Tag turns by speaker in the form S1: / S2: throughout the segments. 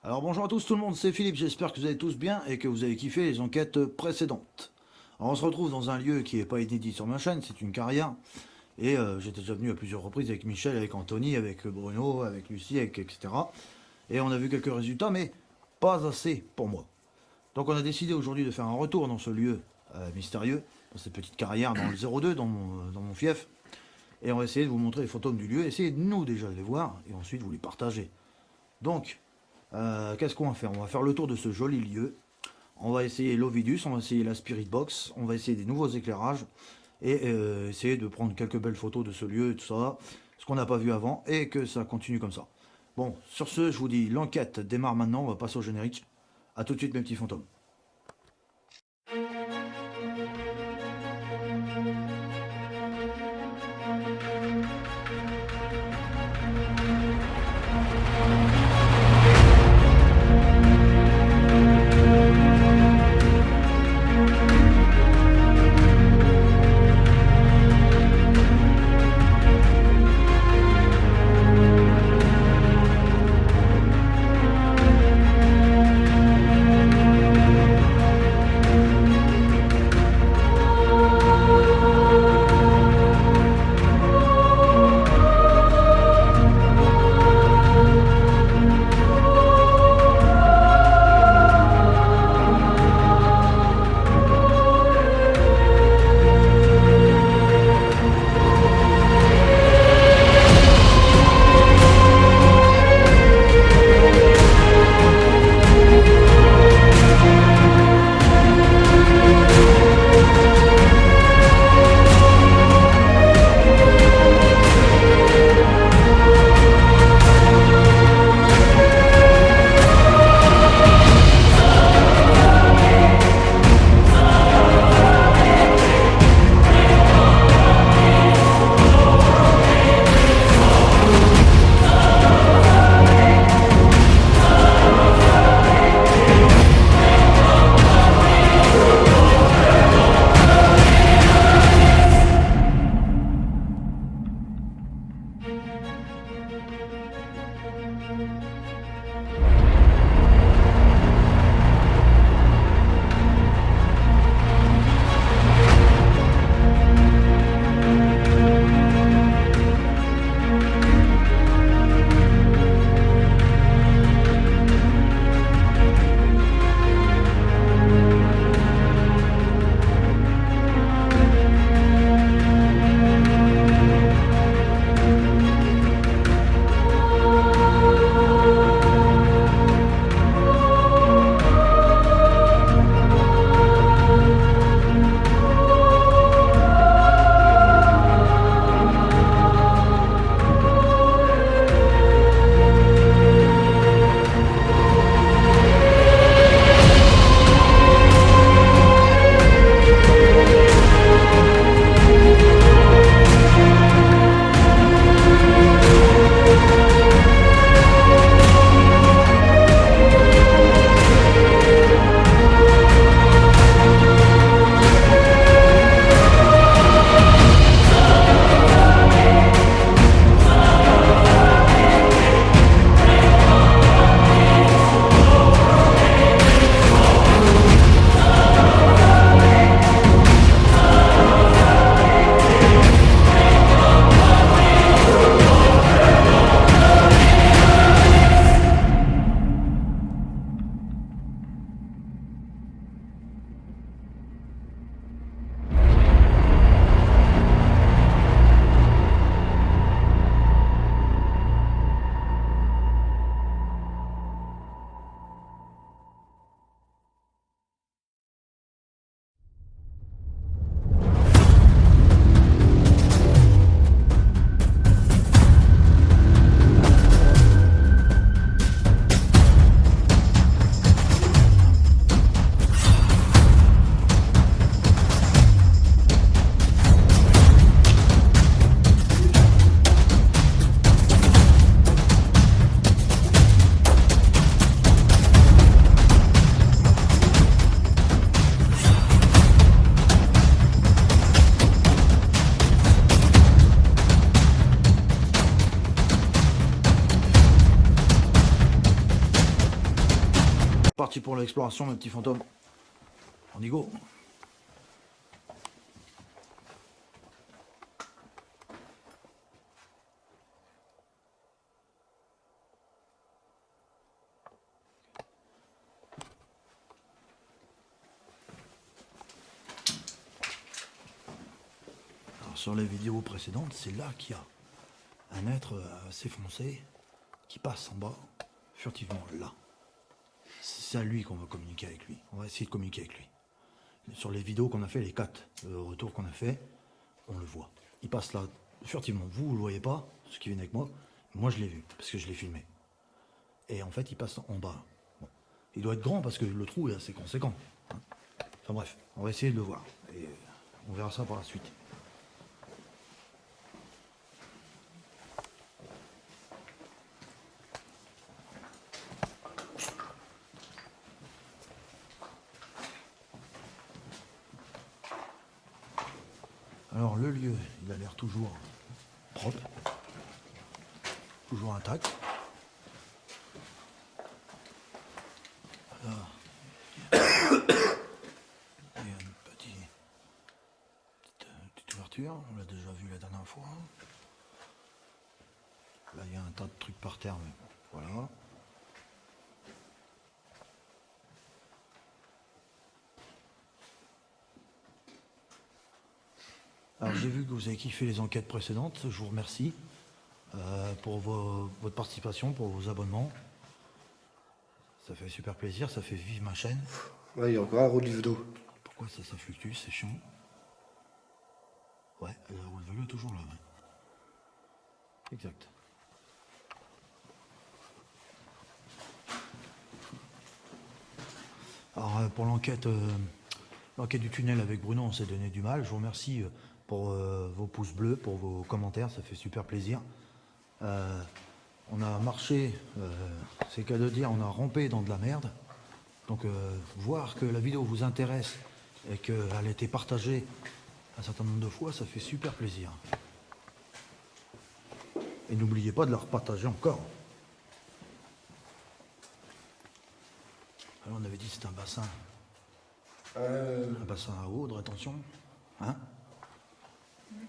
S1: Alors bonjour à tous tout le monde, c'est Philippe, j'espère que vous allez tous bien et que vous avez kiffé les enquêtes précédentes. Alors on se retrouve dans un lieu qui n'est pas inédit sur ma chaîne, c'est une carrière. Et j'étais déjà venu à plusieurs reprises avec Michel, avec Anthony, avec Bruno, avec Lucie, etc. Et on a vu quelques résultats, mais pas assez pour moi. Donc on a décidé aujourd'hui de faire un retour dans ce lieu mystérieux, dans cette petite carrière dans le 02, dans mon fief. Et on va essayer de vous montrer les fantômes du lieu, essayer de nous déjà de les voir, et ensuite vous les partager. Donc, qu'est-ce qu'on va faire? On va faire le tour de ce joli lieu. On va essayer l'Ovidus, on va essayer la Spirit Box, on va essayer des nouveaux éclairages et essayer de prendre quelques belles photos de ce lieu et tout ça, ce qu'on n'a pas vu avant et que ça continue comme ça. Bon, sur ce, je vous dis, l'enquête démarre maintenant, on va passer au générique. A tout de suite mes petits fantômes. Parti pour l'exploration, mes petits fantômes. On y go. Alors, sur les vidéos précédentes, c'est là qu'il y a un être assez foncé qui passe en bas, furtivement, là. C'est à lui qu'on va communiquer avec lui. On va essayer de communiquer avec lui. Sur les vidéos qu'on a fait, les 4 retours qu'on a fait, on le voit. Il passe là, furtivement. Vous le voyez pas, ceux qui viennent avec moi. Moi, je l'ai vu, parce que je l'ai filmé. Et en fait, il passe en bas. Bon. Il doit être grand, parce que le trou est assez conséquent. Hein. Enfin bref, on va essayer de le voir. Et on verra ça par la suite. Alors le lieu, il a l'air toujours propre, toujours intact. Là, il y a une petite ouverture, on l'a déjà vu la dernière fois. Là, il y a un tas de trucs par terre, mais voilà. Alors j'ai vu que vous avez kiffé les enquêtes précédentes, je vous remercie pour votre participation, pour vos abonnements. Ça fait super plaisir, ça fait vivre ma chaîne.
S2: Ouais, il y a encore un roue de vidéo.
S1: Pourquoi ça fluctue, c'est chiant. Ouais, la roue de vélo est toujours là. Ouais. Exact. Alors pour l'enquête du tunnel avec Bruno, on s'est donné du mal. Je vous remercie pour vos pouces bleus, pour vos commentaires, ça fait super plaisir. On a marché, c'est le cas de dire, on a rampé dans de la merde. Donc voir que la vidéo vous intéresse et qu'elle a été partagée un certain nombre de fois, ça fait super plaisir. Et n'oubliez pas de la repartager encore. Alors on avait dit que c'était un bassin. Un bassin à eau de rétention. Hein?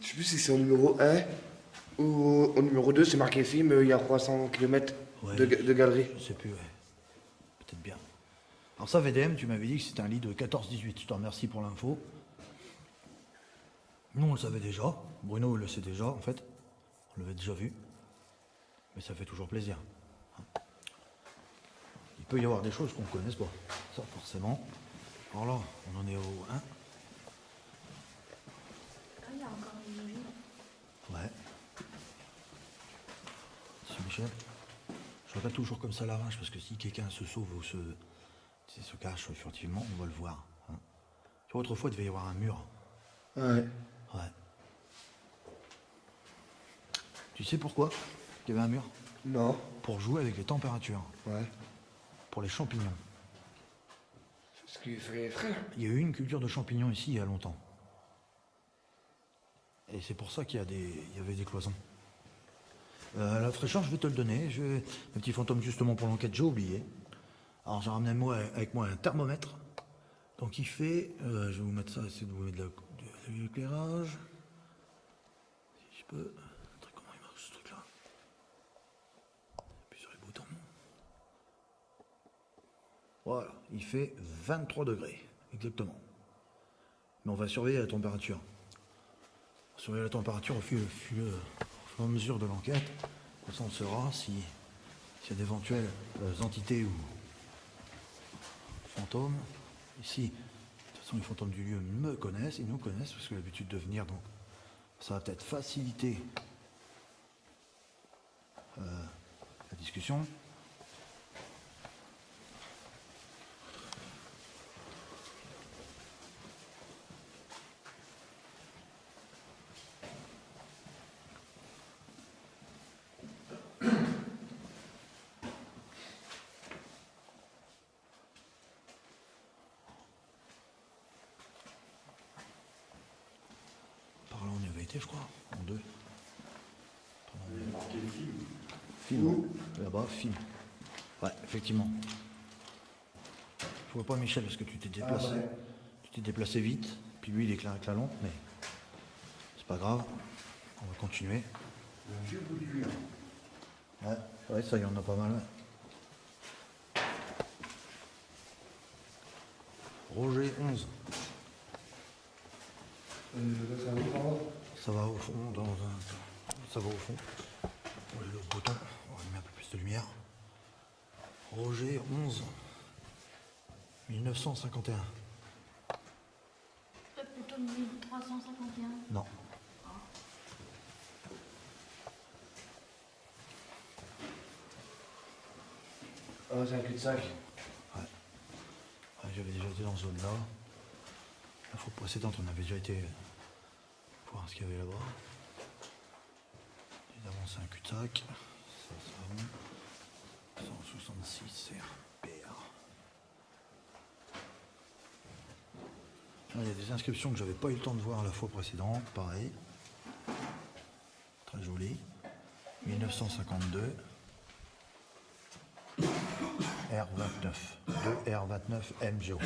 S2: Je sais plus si c'est au numéro 1 ou au numéro 2, c'est marqué film, il y a 300 km
S1: Ouais,
S2: de galerie.
S1: Je sais plus, ouais. Peut-être bien. Alors ça, VDM, tu m'avais dit que c'était un lit de 14-18. Je te remercie pour l'info. Nous, on le savait déjà. Bruno le sait déjà, en fait. On l'avait déjà vu. Mais ça fait toujours plaisir. Il peut y avoir des choses qu'on ne connaisse pas. Ça, forcément. Alors là, on en est au 1.
S3: Ah, il y a encore une vie.
S1: Ouais. C'est Michel. Je regarde toujours comme ça à l'arrache, parce que si quelqu'un se sauve ou se cache furtivement, on va le voir. Hein. Tu vois, autrefois, il devait y avoir un mur.
S2: Ouais.
S1: Ouais. Tu sais pourquoi il y avait un mur?
S2: Non.
S1: Pour jouer avec les températures.
S2: Ouais.
S1: Pour les champignons.
S2: C'est ce qu'il ferait frère.
S1: Il y a eu une culture de champignons ici il y a longtemps. Et c'est pour ça qu'il y avait des cloisons. La fraîcheur, je vais te le donner. Le petit fantôme, justement, pour l'enquête, j'ai oublié. Alors, j'ai ramené avec moi un thermomètre. Donc, il fait... je vais vous mettre ça, essayer de vous mettre de l'éclairage. Si je peux... Comment il marche, ce truc-là? Appuie sur les boutons. Voilà, il fait 23 degrés, exactement. Mais on va surveiller la température. On va surveiller la température au fur et à mesure de l'enquête. Comme ça, on saura s'il y a d'éventuelles entités ou fantômes. Ici, de toute façon, les fantômes du lieu me connaissent, ils nous connaissent, parce que j'ai l'habitude de venir, donc ça va peut-être faciliter la discussion. Par là, on y avait été, je crois, en 2. Film. Là-bas, film. Ouais, effectivement. vois pas Michel parce que tu t'es déplacé.
S2: ouais.
S1: Tu t'es déplacé vite. Puis lui, il est avec la lampe, mais c'est pas grave. On va continuer.
S2: Le vieux bout du vieux.
S1: Ouais, ça, il y en a pas mal. Ouais. Roger 11.
S2: Là, ça va par là.
S1: Ça va au fond, ça va au fond. On va aller l'autre bouton, on va mettre un peu plus de lumière. Roger 11 1951.
S3: Plutôt 1351.
S1: Non.
S2: Ah, c'est un cul-de-sac.
S1: Ouais, j'avais déjà été dans ce zone-là. La fois précédente, on avait déjà été voir ce qu'il y avait là-bas. Évidemment, c'est un cul-de-sac. Ça, 166 RPR. Là, il y a des inscriptions que j'avais pas eu le temps de voir la fois précédente, pareil. Très joli. 1952. R29. 2 R29 MGO.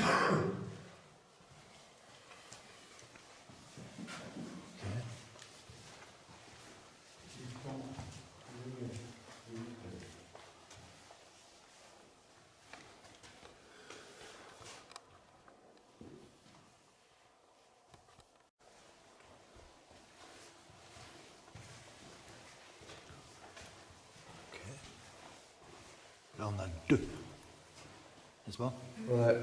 S1: Là, on a 2. N'est-ce pas?
S2: Ouais.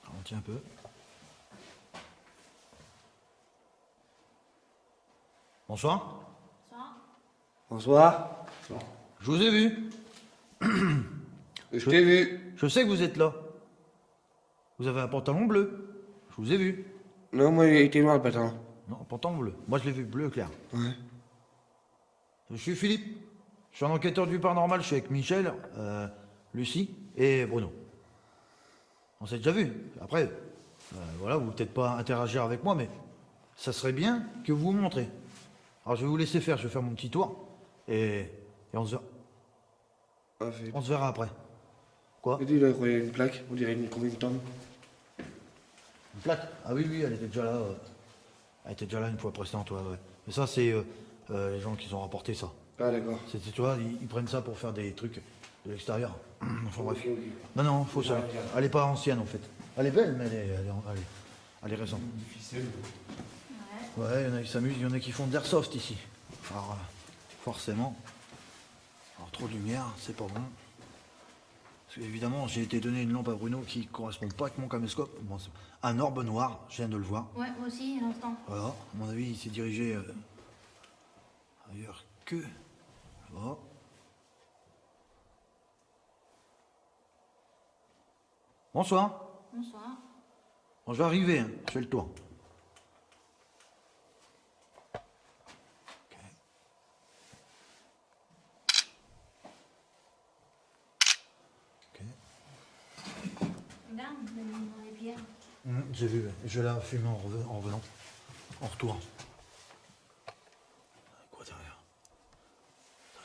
S1: Ralentis un peu. Bonsoir.
S3: Ça
S2: Bonsoir.
S1: Je vous ai vu.
S2: Je t'ai vu.
S1: Je sais que vous êtes là. Vous avez un pantalon bleu. Je vous ai vu.
S2: Non, moi, il était noir le patin.
S1: Non, un pantalon bleu. Moi, je l'ai vu bleu clair.
S2: Ouais.
S1: Je suis Philippe. Je suis un enquêteur du paranormal. Je suis avec Michel, Lucie et Bruno. On s'est déjà vu. Après, voilà, vous peut-être pas interagir avec moi, mais ça serait bien que vous vous montrez. Alors, je vais vous laisser faire. Je vais faire mon petit tour et
S2: Ah, fait.
S1: on se verra après. Quoi?
S2: J'ai dit, là, il y a une plaque. On dirait combien de temps.
S1: Une plaque? Ah oui, oui, elle était déjà là. Elle était déjà là une fois précédente, ouais, ouais. Mais ça, c'est les gens qui ont rapporté ça.
S2: Ah, d'accord.
S1: C'était, tu vois, ils prennent ça pour faire des trucs de l'extérieur. Enfin bref.
S2: Ok, ok.
S1: Non, non, faut ça. Elle est pas ancienne en fait. Elle est belle, mais elle est récente.
S3: Ouais.
S1: Ouais, il y en a qui s'amusent, il y en a qui font de l'airsoft ici. Alors, forcément. Alors, trop de lumière, c'est pas bon. Parce qu'évidemment, j'ai été donné une lampe à Bruno qui correspond pas avec mon caméscope. Bon, c'est un orbe noir, je viens de le voir.
S3: Ouais, moi aussi, à l'instant.
S1: Voilà, à mon avis, il s'est dirigé ailleurs que. Voilà. Bonsoir.
S3: Bonsoir.
S1: Bon, je vais arriver, hein. Je fais le tour. Ok. Ok.
S3: Regarde, on est dans les pierres.
S1: J'ai vu, ouais. Je l'ai fumé en revenant. En retour. Quoi derrière?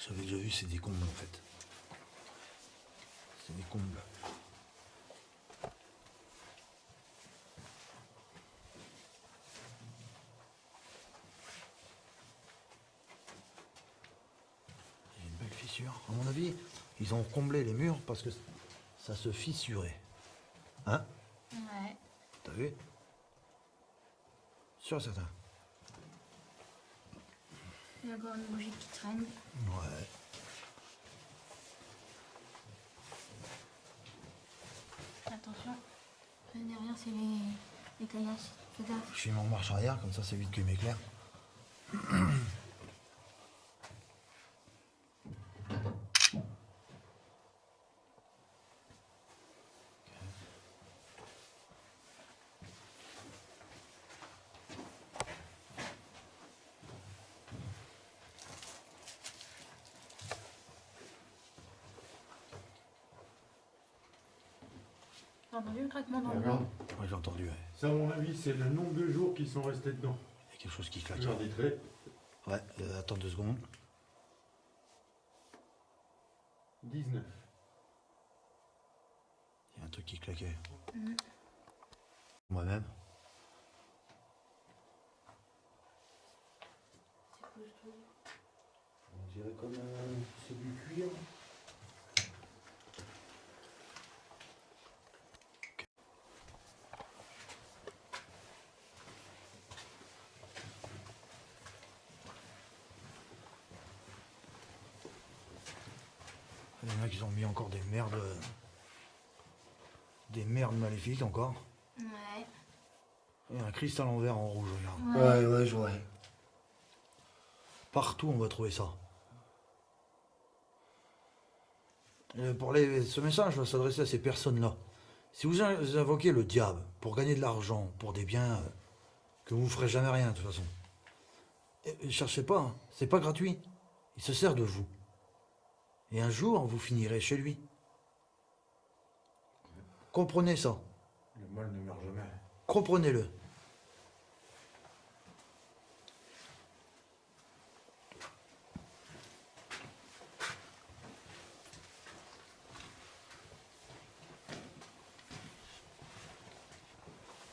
S1: J'avais déjà vu, c'est des combles en fait. C'est des combles. Il y a une belle fissure. À mon avis, ils ont comblé les murs parce que ça se fissurait. Hein?
S3: Ouais.
S1: T'as vu? Sûr et certain.
S3: Il y a encore une bougie qui traîne.
S1: Ouais.
S3: Attention. Derrière, c'est les caillasses. Fais gaffe.
S1: Je suis en marche arrière, comme ça c'est vite qu'il m'éclaire.
S3: T'as entendu le craquement dans le blanc?
S1: Ouais, j'ai entendu, ouais.
S4: Ça, à mon avis, c'est le nombre de jours qui sont restés dedans.
S1: Il y a quelque chose qui claque.
S4: Genre des traits.
S1: Ouais, attends 2 secondes.
S4: 19.
S1: Il y a un truc qui claquait.
S3: Mhm.
S1: Moi-même.
S3: C'est quoi ce truc?
S2: On dirait comme c'est du cuir.
S1: Il y en a qui ont mis encore des merdes. Des merdes maléfiques encore.
S3: Ouais.
S1: Il y a un cristal en verre en rouge, regarde.
S3: Ouais.
S2: Ouais, je vois.
S1: Partout on va trouver ça. Ce message va s'adresser à ces personnes-là. Si vous invoquez le diable pour gagner de l'argent, pour des biens que vous ne ferez jamais rien de toute façon, cherchez pas, hein, c'est pas gratuit. Il se sert de vous. Et un jour, vous finirez chez lui. Comprenez ça.
S4: Le mal ne meurt jamais.
S1: Comprenez-le.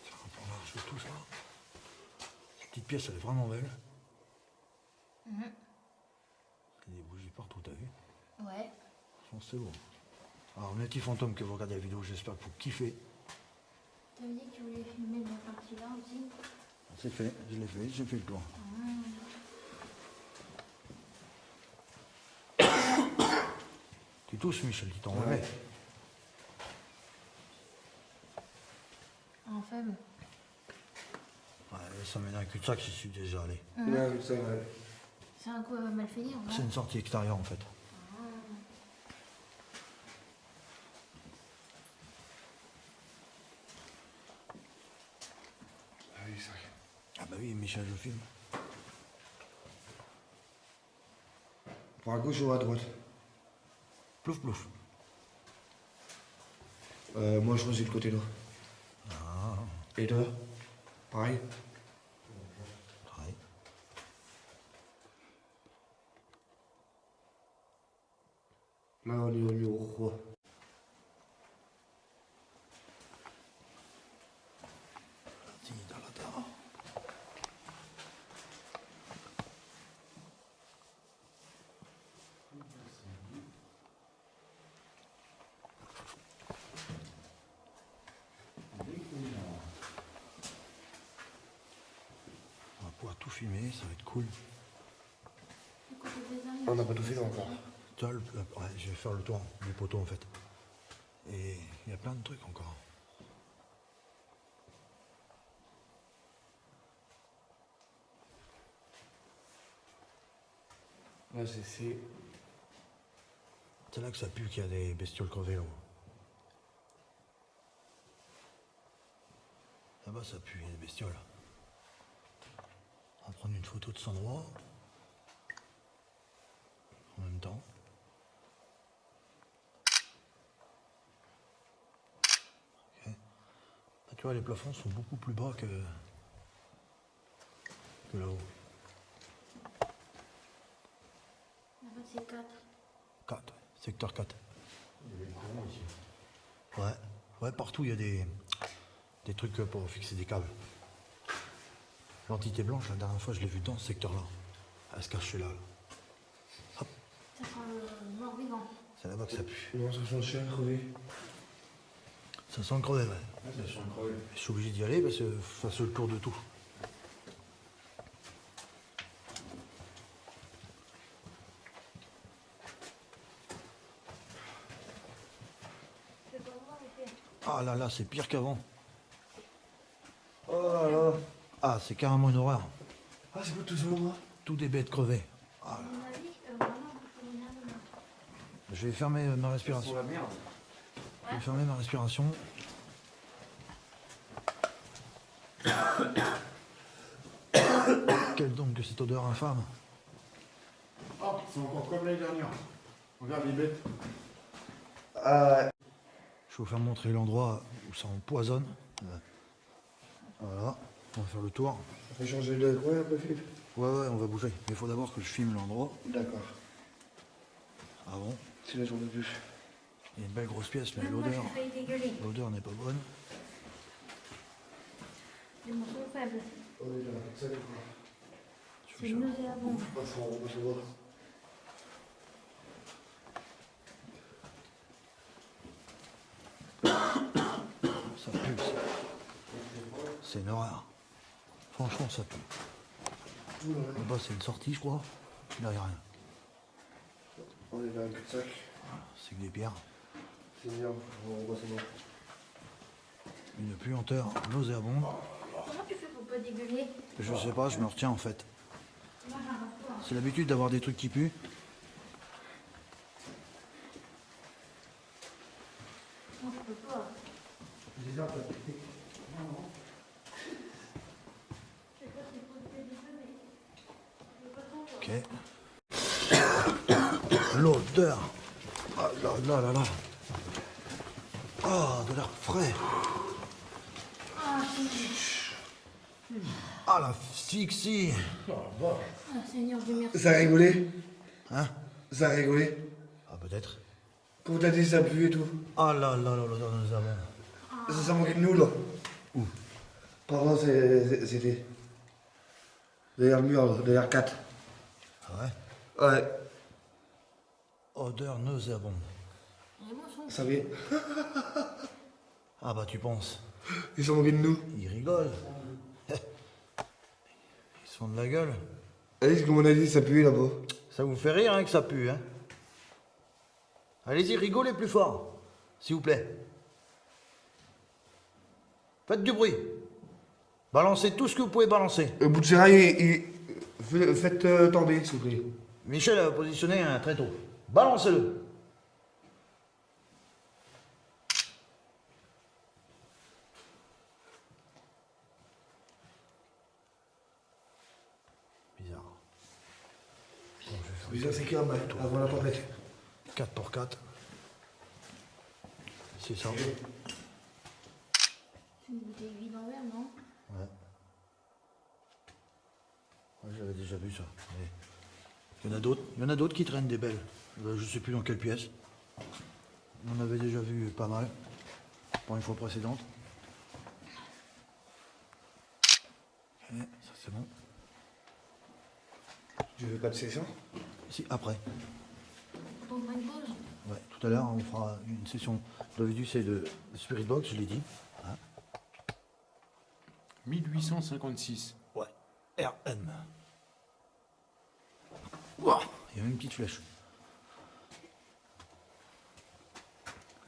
S1: Tiens, un peu large de tout ça. Cette petite pièce, elle est vraiment belle.
S3: Mhm.
S1: Il y a des bougies partout, t'as vu?
S3: Ouais.
S1: Franchement, c'est beau. Alors, Nati Fantôme, que vous regardez la vidéo, j'espère que vous kiffez.
S3: T'avais dit que tu voulais filmer la partie là aussi?
S1: C'est fait, je l'ai fait, j'ai fait le tour. Tu tousses, Michel, tu t'en remets.
S3: En faible.
S1: Ouais, ça mène à un cul-de-sac, j'y suis déjà allé.
S2: Ouais, ça va.
S3: C'est un coup mal finir,
S1: C'est
S3: ouais.
S1: une sortie extérieure, en fait.
S2: Ah oui, ça.
S1: Ah bah oui, Michel, je filme.
S2: Pour à gauche ou à droite?
S1: Plouf, plouf.
S2: Moi, je choisis le côté droit. Et toi? Pareil?
S1: Pareil.
S2: Là, on est au numéro 3.
S1: Si, dans la terre. On va pouvoir tout filmer, ça va être cool.
S2: On n'a pas tout fait encore.
S1: Tu vois, ouais, je vais faire le tour du poteau, en fait. Et il y a plein de trucs encore.
S2: Là, c'est.
S1: C'est là que ça pue qu'il y a des bestioles crevées, là-haut. Là-bas, ça pue, il y a des bestioles. On va prendre une photo de cet endroit. En même temps. Ok. Là, tu vois, les plafonds sont beaucoup plus bas que là-haut.
S3: Là-bas, c'est 4.
S1: 4, ouais. Secteur 4. Ouais, ouais, partout il y a des trucs pour fixer des câbles. L'entité blanche, la dernière fois je l'ai vue dans ce secteur-là. Elle se cachait là. Hop,
S3: Ça sent le mort vivant.
S1: c'est là-bas que ça pue.
S2: Non, ça sent le chien crevé.
S1: Ça sent le crevé, ouais.
S4: Ah, ça sent crevé.
S1: Je suis obligé d'y aller parce que je fasse le tour de tout.
S3: C'est pas moi, les pieds.
S1: Ah là là, c'est pire qu'avant.
S2: Oh là là.
S1: Ah, c'est carrément une horreur.
S2: Ah, c'est quoi tout ce moment?
S1: Tout des bêtes crevées. Ah,
S3: À mon avis, vraiment, je peux m'énerver, moi.
S1: je vais fermer ma respiration.
S2: la merde.
S1: Je vais fermer ma respiration. Quelle donc que cette odeur infâme.
S4: Ah, c'est encore comme l'année dernière. Regarde les bêtes.
S2: Ah,
S1: Je vais vous faire montrer l'endroit où ça empoisonne. Voilà, on va faire le tour.
S2: on va changer de coin un peu, Philippe.
S1: Ouais, ouais, on va bouger. Mais il faut d'abord que je filme l'endroit
S2: D'accord.
S1: avant.
S2: C'est la journée de plus.
S1: Il y a une belle grosse pièce, mais
S3: Même moi,
S1: l'odeur,
S3: j'ai failli dégueuler.
S1: l'odeur n'est pas bonne.
S3: Les mots sont faibles.
S2: On est là, avec ça, du coup.
S3: C'est nauséabond.
S2: On va se voir.
S1: Ça pue, ça. C'est une horreur. Franchement, ça pue. Là-bas, c'est une sortie, je crois. Là, il n'y a rien.
S2: On est dans un cul-de-sac.
S1: C'est que des pierres.
S2: C'est bien, on va se voir.
S1: Une puanteur nauséabonde.
S3: Comment tu fais pour pas dégueuler?
S1: Je sais pas, je me retiens en fait.
S3: Moi, j'en rase pas.
S1: C'est l'habitude d'avoir des trucs qui puent.
S3: Non, je peux pas.
S2: C'est bizarre, t'as piqué.
S3: Je sais pas si faut te dégueuler, mais je peux pas trop.
S1: Ok. L'odeur. Ah là là là là. Ah, de l'air frais.
S3: Ah, c'est...
S1: Ah, la fixie.
S3: Ah, Seigneur Dieu merci.
S2: Ça a rigolé?
S1: Hein?
S2: Ça a rigolé?
S1: Ah, peut-être.
S2: Comment t'as dit ça pue et tout?
S1: Ah là là là, l'odeur de nous avons.
S2: Ça sent manqué de nous, là.
S1: Où?
S2: Pardon, c'était. Derrière le mur, là, derrière 4.
S1: Ah ouais?
S2: Ouais,
S1: Odeur nauséabonde.
S3: Les mots sont...
S2: ça vient.
S1: Ah bah, tu penses.
S2: Ils sont moqués de nous.
S1: Ils rigolent. Ils se font de la gueule.
S2: Allez, comme on a dit, ça pue là-bas.
S1: Ça vous fait rire, hein, que ça pue, hein? Allez-y, rigolez plus fort, s'il vous plaît. Faites du bruit. Balancez tout ce que vous pouvez balancer.
S2: Le bout de serrail, faites tomber, s'il vous plaît.
S1: Michel a positionné un tréteau. Balancez-le. Bizarre. Bon, je vais
S2: Bizarre, c'est calme, avant la tempête.
S1: faire 4 pour 4. C'est ça.
S3: C'est une bouteille vide en verre, non?
S1: Ouais. Ouais, j'avais déjà vu ça. Mais il y en a d'autres. Il y en a d'autres qui traînent des belles. Je sais plus dans quelle pièce. On en avait déjà vu pas mal pour une fois précédente. Et ça c'est bon.
S2: Tu veux pas de session?
S1: Si, après.
S3: On prend une pause?
S1: Ouais, tout à l'heure, on fera une session. Vous l'avez vu, c'est de Spirit Box, je l'ai dit. Hein?
S4: 1856.
S1: Ouais. RM. Ouah, il y a même une petite flèche.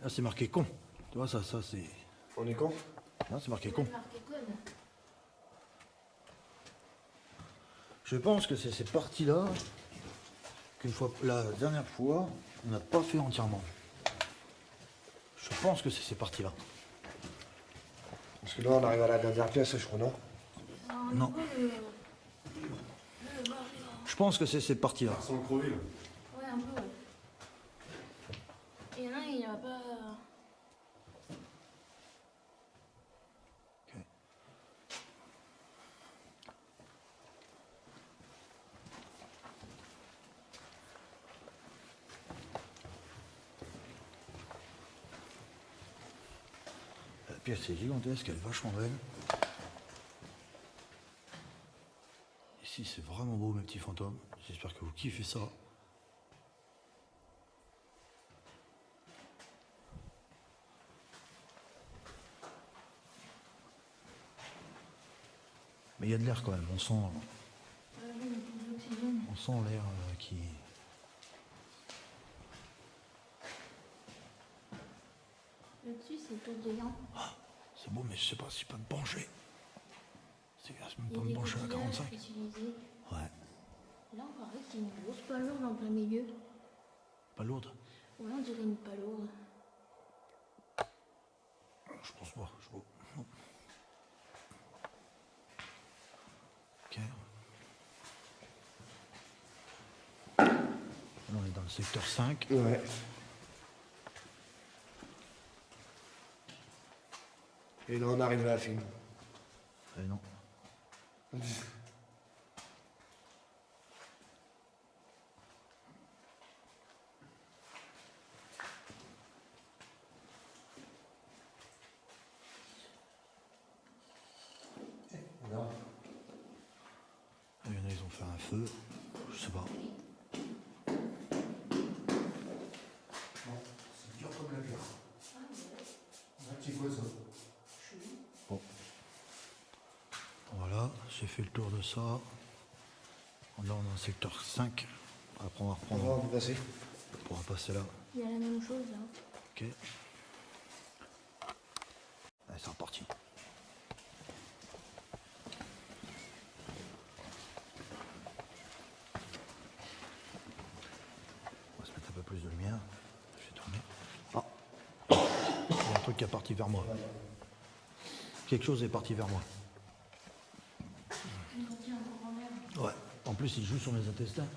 S1: Là, c'est marqué con. Tu vois, ça c'est.
S2: On est con?
S1: Là, c'est marqué con.
S3: Marqué code.
S1: Je pense que c'est ces parties-là qu'une fois, la dernière fois, on n'a pas fait entièrement. Je pense que c'est ces parties-là.
S2: Parce que là, on arrive à la dernière pièce, je crois, non?
S1: Non.
S3: Un peu le bord,
S1: Je pense que c'est ces parties-là.
S4: Sans Creville.
S3: ouais, un peu, ouais. Et là, il n'y a pas...
S1: Ok. La pièce est gigantesque, elle est vachement belle. Ici, c'est vraiment beau, mes petits fantômes. J'espère que vous kiffez ça. Mais il y a de l'air quand même, on sent
S3: Oui, il y a plus d'oxygène.
S1: l'air qui...
S3: Là-dessus, c'est tout géant.
S1: C'est beau, mais je sais pas si je peux me pencher. C'est je
S3: Il y
S1: peux
S3: a
S1: me
S3: des
S1: pencher à
S3: coquillages
S1: 45.
S3: utilisés.
S1: Ouais,
S3: Là, on paraît qu'il y a une grosse palourde en plein milieu.
S1: pas lourde.
S3: Ouais, on dirait une palourde.
S1: Je pense pas. Non. Ok. Là, on est dans le secteur 5.
S2: Ouais. Et là, on arrive à la fin.
S1: Eh non. feu. Je sais pas.
S4: Non, c'est dur comme la pierre. C'est quoi ça?
S1: Bon. Voilà, j'ai fait le tour de ça. Là, on est dans le secteur 5. Après, on va reprendre.
S2: On va passer.
S1: On pourra passer là.
S3: Il y a la même chose là.
S1: Ok. Allez, c'est reparti. On va se mettre un peu plus de lumière. Je vais tourner. Ah, il y a un truc qui est parti vers moi. Quelque chose est parti vers moi.
S3: Ils ont dit encore en l'air.
S1: Ouais. En plus, il joue sur mes intestins.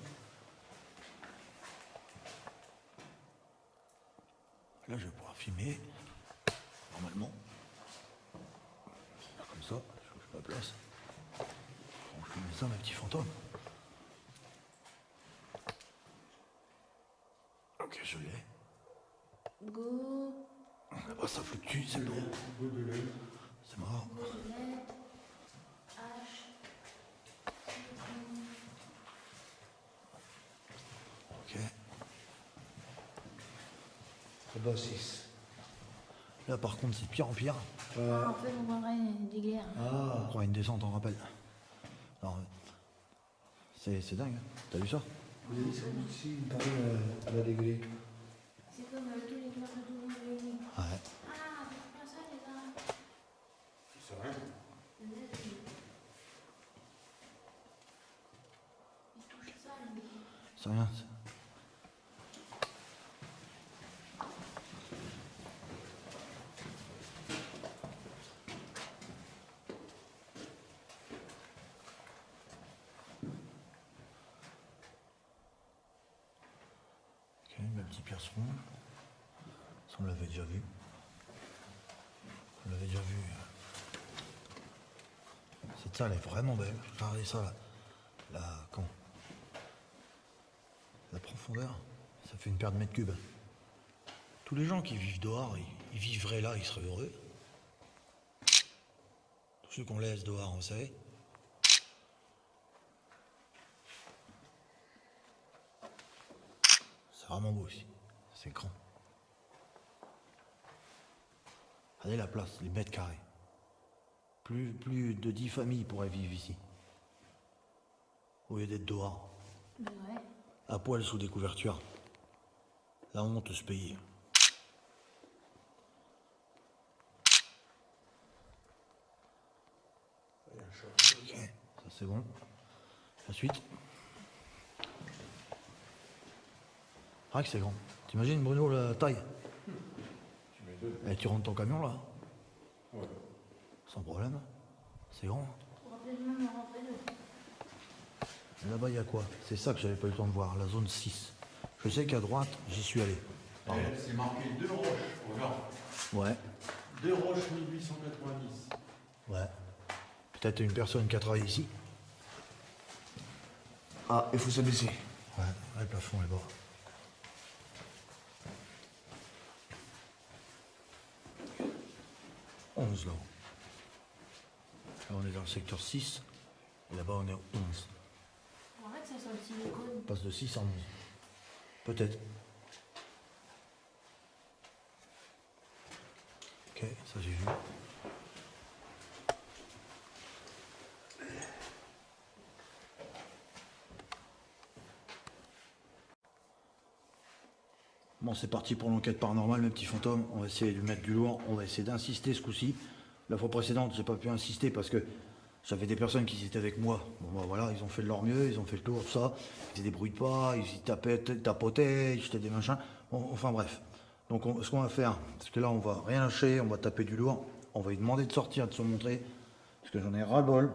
S1: Là, je vais pouvoir filmer. Normalement. Comme ça, je change ma place. On va filmer ça, mes petits fantômes. Ok, je l'ai.
S3: Go.
S1: Ah bah, ça fluctue, c'est bon. C'est mort.
S3: Boulette. H.
S1: Ok.
S2: Là-bas, 6.
S1: Là, par contre, c'est de pire en pire.
S3: En fait, on voudrait des guerres.
S1: On croit une descente, on rappelle. Non, c'est dingue. Hein. T'as vu ça?
S2: Vous avez dit ça ici, il paraît à la dégueulée.
S3: C'est comme tous les classes de tout le monde réunis.
S1: Ouais.
S3: Ah, c'est pas ça les gars.
S4: C'est rien.
S3: Le net, il touche ça, lui.
S1: C'est rien. Ok, ma petite pierce ronde. Ça, on l'avait déjà vu. On l'avait déjà vu. Cette salle est vraiment belle. Regardez ça là. La profondeur, ça fait une paire de mètres cubes. Tous les gens qui vivent dehors, ils vivraient là, ils seraient heureux. Tous ceux qu'on laisse dehors, vous savez. C'est vraiment beau ici. C'est grand. Regardez la place, les mètres carrés. Plus de 10 familles pourraient vivre ici. Au lieu d'être dehors,
S3: Ben ouais.
S1: à poil sous des couvertures. La honte se payer. Ok, ça c'est bon. La suite. Ah que c'est grand. T'imagines Bruno la taille? Et tu rentres ton camion là?
S4: Ouais.
S1: Sans problème. C'est grand.
S3: On va peut-être même en rentrer deux.
S1: Là-bas il y a quoi? C'est ça que j'avais pas eu le temps de voir, la zone 6. Je sais qu'à droite, j'y suis allé. Pardon.
S4: C'est marqué 2 roches. Regarde.
S1: Ouais,
S4: 2 roches 1890.
S1: ouais. Peut-être une personne qui a travaillé ici.
S2: Ah, il faut se baisser.
S1: Ouais, le plafond est bas. « 11 là-haut. Là on est dans le secteur 6. Et là-bas on est au 11.
S3: En fait, ça sent le silicone.
S1: On passe de 6 à 11. Peut-être. Ok, ça j'ai vu. Bon, c'est parti pour l'enquête paranormale, mes petits fantômes. On va essayer de mettre du lourd. On va essayer d'insister ce coup-ci. La fois précédente, j'ai pas pu insister parce que j'avais des personnes qui étaient avec moi. Bon, bah voilà, ils ont fait de leur mieux, ils ont fait le tour, tout ça. Ils faisaient des bruits de pas, ils tapotaient, ils jetaient des machins. Bon, enfin bref. Donc, ce qu'on va faire, parce que là, on va rien lâcher, on va taper du lourd. On va lui demander de sortir, de se montrer. Parce que j'en ai ras-le-bol.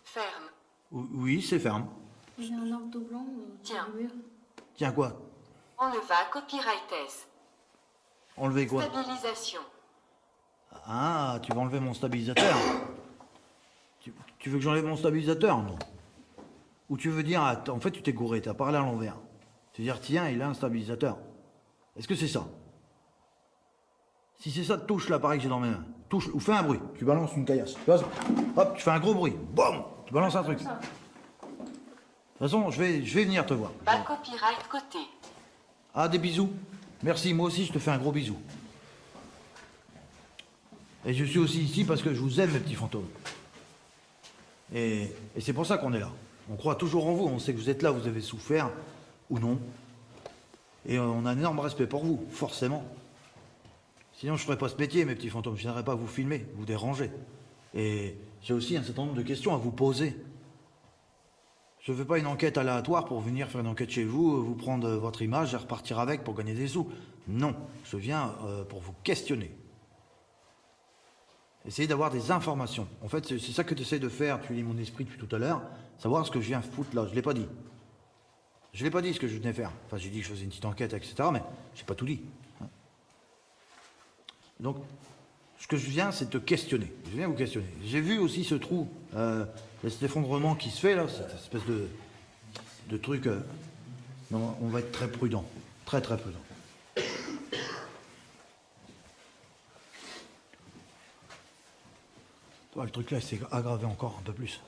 S5: Ferme.
S1: Oui, c'est ferme.
S3: J'ai un ordo blanc sur
S5: Tiens.
S3: le mur.
S1: Tiens, quoi?
S5: Enleva copyrightess.
S1: Enlever quoi?
S5: Stabilisation.
S1: Ah, tu vas enlever mon stabilisateur. Tu veux que j'enlève mon stabilisateur, non? Ou tu veux dire, en fait, tu t'es gouré, t'as parlé à l'envers. Tu veux dire, tiens, il a un stabilisateur. Est-ce que c'est ça? Si c'est ça, touche l'appareil que j'ai dans mes mains. Touche, ou fais un bruit. Tu balances une caillasse. Tu vois ça? Hop, tu fais un gros bruit. Boum! Tu balances un truc. De
S3: Ça.
S1: toute façon, je vais venir te voir.
S5: Bas copyright côté.
S1: Ah, des bisous. Merci, moi aussi, je te fais un gros bisou. Et je suis aussi ici parce que je vous aime, mes petits fantômes. Et c'est pour ça qu'on est là. On croit toujours en vous, on sait que vous êtes là, vous avez souffert, ou non. Et on a un énorme respect pour vous, forcément. Sinon, je ne ferais pas ce métier, mes petits fantômes. Je n'aimerais pas vous filmer, vous déranger. Et j'ai aussi un certain nombre de questions à vous poser. Je ne fais pas une enquête aléatoire pour venir faire une enquête chez vous, vous prendre votre image et repartir avec pour gagner des sous. Non, je viens pour vous questionner. Essayez d'avoir des informations. En fait, c'est ça que tu essaies de faire, tu lis mon esprit depuis tout à l'heure, savoir ce que je viens foutre là. Je ne l'ai pas dit. Je ne l'ai pas dit ce que je venais faire. Enfin, j'ai dit que je faisais une petite enquête, etc., mais je n'ai pas tout dit. Hein. Donc, ce que je viens, c'est te questionner. Je viens vous questionner. J'ai vu aussi ce trou, cet effondrement qui se fait là, cette espèce de truc. Non, on va être très prudent. Très, très prudent. Le truc là, il s'est aggravé encore un peu plus.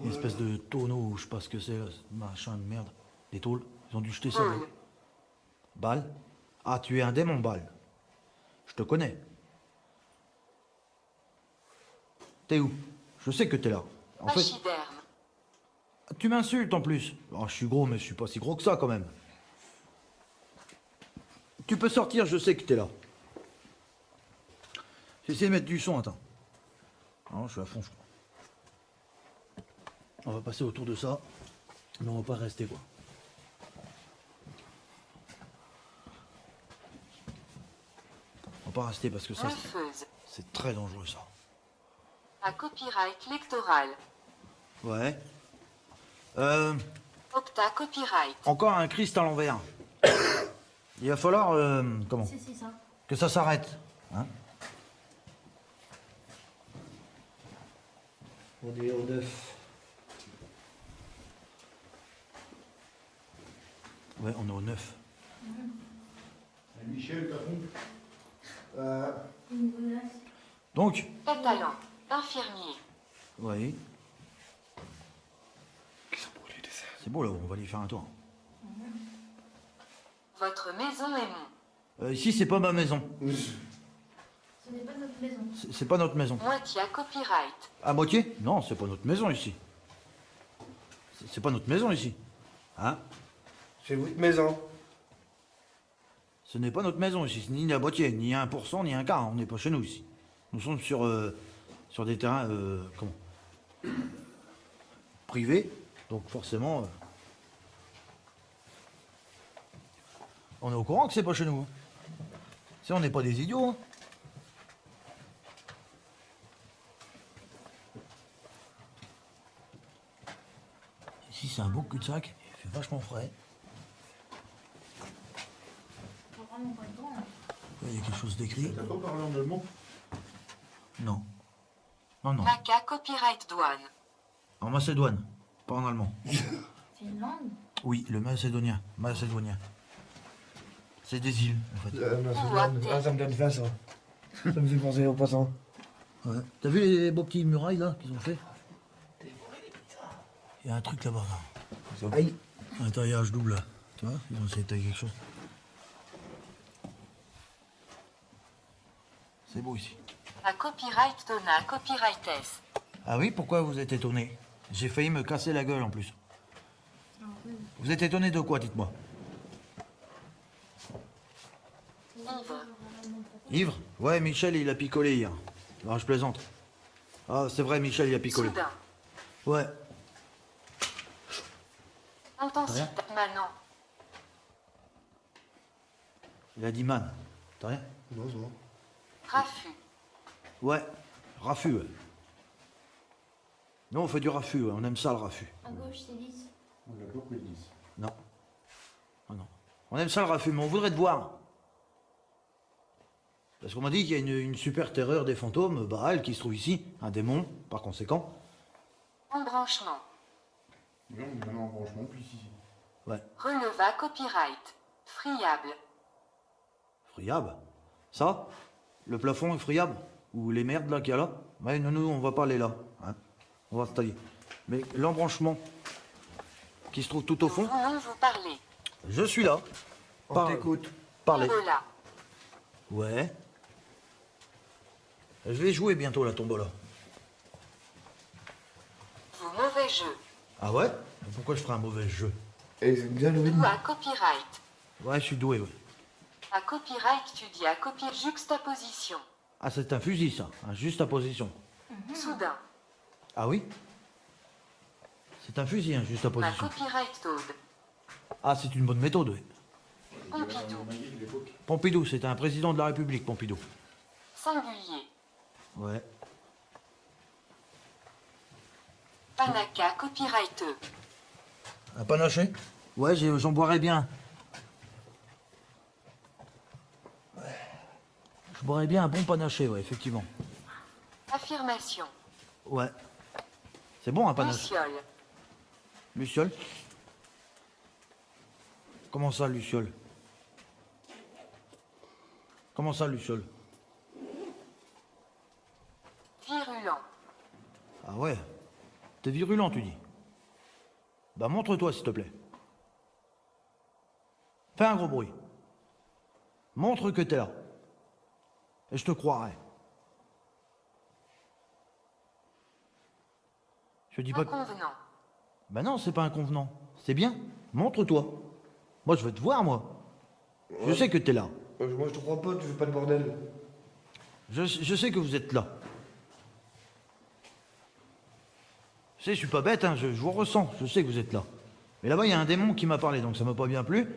S1: Une espèce de tonneau, je sais pas ce que c'est, là, ce machin de merde. Des tôles, ils ont dû jeter ça.
S5: Hum.
S1: Balle. Ah, tu es un démon, Balle. Je te connais. T'es où? Je sais que t'es là. En fait,
S5: Pachyderme.
S1: tu m'insultes en plus. Oh, je suis gros, mais je suis pas si gros que ça quand même. Tu peux sortir, je sais que t'es là. J'ai essayé de mettre du son, attends. Non, je suis à fond, je crois. On va passer autour de ça, mais on va pas rester, quoi. On va pas rester parce que ça,
S5: Wolfeuse.
S1: c'est très dangereux, ça.
S5: À copyright lectoral.
S1: Ouais.
S5: Opta copyright.
S1: Encore un Christ à l'envers. Il va falloir, comment?
S3: C'est ça.
S1: Que ça s'arrête. Hein? On est au 9. Ouais, on est au 9.
S4: Michel, patron.
S3: Une menace.
S1: Donc,
S5: Catalan. Infirmier.
S1: oui,
S2: Qu'ils ont brûlé des serres.
S1: c'est beau là, on va aller faire un tour.
S5: Votre maison est mon.
S1: Ici, c'est pas ma maison.
S3: Ce n'est pas notre maison.
S1: C'est pas notre maison.
S5: Moitié à copyright.
S1: À moitié? Non, c'est pas notre maison ici. C'est pas notre maison ici. Hein?
S2: C'est votre maison.
S1: Ce n'est pas notre maison ici, ni la moitié, ni 1%, ni un quart. On n'est pas chez nous ici. Nous sommes sur des terrains, comment? Privés. Donc forcément, on est au courant que c'est pas chez nous. Si on n'est pas des idiots. Hein. Ici, c'est un beau cul-de-sac. Il fait vachement frais.
S3: Faut vraiment pas le temps. Hein.
S1: Il y a quelque chose d'écrit.
S4: T'as pas parlé en allemand?
S1: Non. Non, non.
S5: Maca copyright douane.
S1: En macédoine, pas en allemand.
S3: C'est une langue.
S1: Oui, le macédonien. Macédonien. C'est des îles, en fait.
S2: Ça me donne faim, ça. Ça me fait penser aux passants.
S1: Ouais. T'as vu les beaux petits murailles, là, qu'ils ont fait? Il y a un truc là-bas, là.
S2: Aïe.
S1: Un taillage double, là. Tu vois? Ils ont essayé de tailler quelque chose. C'est beau ici.
S5: À copyright donna copyright S.
S1: Ah oui, pourquoi vous êtes étonné? J'ai failli me casser la gueule, en plus. Vous êtes étonné de quoi, dites-moi?
S5: Ivre.
S1: Ivre? Ouais, Michel, il a picolé hier. Non, je plaisante. Ah, c'est vrai, Michel, il a picolé.
S5: Soudain.
S1: Ouais.
S5: Intensité. Manon.
S1: Il a dit man. T'as rien?
S2: Non, ça va.
S5: Raffut.
S1: Ouais. Raffut, ouais. Nous, on fait du raffut, ouais. On aime ça, le raffut.
S3: À gauche, c'est 10.
S4: On l'a pas pris le 10.
S1: Non. Oh non. On aime ça, le raffut, mais on voudrait te voir. Parce qu'on m'a dit qu'il y a une super terreur des fantômes, Baal, qui se trouve ici, un démon, par conséquent.
S5: Embranchement.
S4: Oui, on est maintenant en branchement plus ici.
S1: Ouais.
S5: Releva copyright. Friable.
S1: Friable. Ça? Le plafond est friable? Ou les merdes, là, qu'il y a là? Ouais, nous, on va pas aller là. Hein. On va se tailler. Mais l'embranchement qui se trouve tout au
S5: Nous
S1: fond,
S5: voulons vous parler.
S1: je suis là.
S2: On t'écoute.
S1: Parlez.
S5: Tombola.
S1: Ouais. Je vais jouer bientôt la tombola.
S5: Vous mauvais jeu.
S1: Ah ouais? Pourquoi je ferais un mauvais jeu?
S2: Et c'est bien joué.
S5: Ou à copyright.
S1: Ouais, je suis doué, ouais.
S5: À copyright, tu dis à copier juxtaposition.
S1: Ah, c'est un fusil, ça. Un juste à position.
S5: Soudain.
S1: Ah oui? C'est un fusil, un juste à
S5: Ma
S1: position.
S5: copyright Toad.
S1: Ah, c'est une bonne méthode, oui.
S5: Pompidou.
S1: Pompidou, c'était un président de la République, Pompidou.
S5: Singulier.
S1: Ouais.
S5: Panaka copyrighteux.
S1: Un panaché? Ouais, j'en boirais bien. Je boirais bien un bon panaché, ouais, effectivement.
S5: Affirmation.
S1: Ouais. C'est bon, un panaché.
S5: Luciole.
S1: Luciole? Comment ça, Luciole? Comment ça, Luciole?
S5: Virulent.
S1: Ah ouais. T'es virulent, tu dis. Bah montre-toi, s'il te plaît. Fais un gros bruit. Montre que t'es là. Et je te croirai. Je dis pas que...
S5: Inconvenant.
S1: Bah non, c'est pas inconvenant. C'est bien. Montre-toi. Moi, je veux te voir, moi. Je sais que t'es là.
S2: Moi, je te crois pas, tu fais pas de bordel.
S1: Je sais que vous êtes là. Je sais, je suis pas bête, hein, je vous ressens, je sais que vous êtes là. Mais là-bas, il y a un démon qui m'a parlé, donc ça m'a pas bien plu.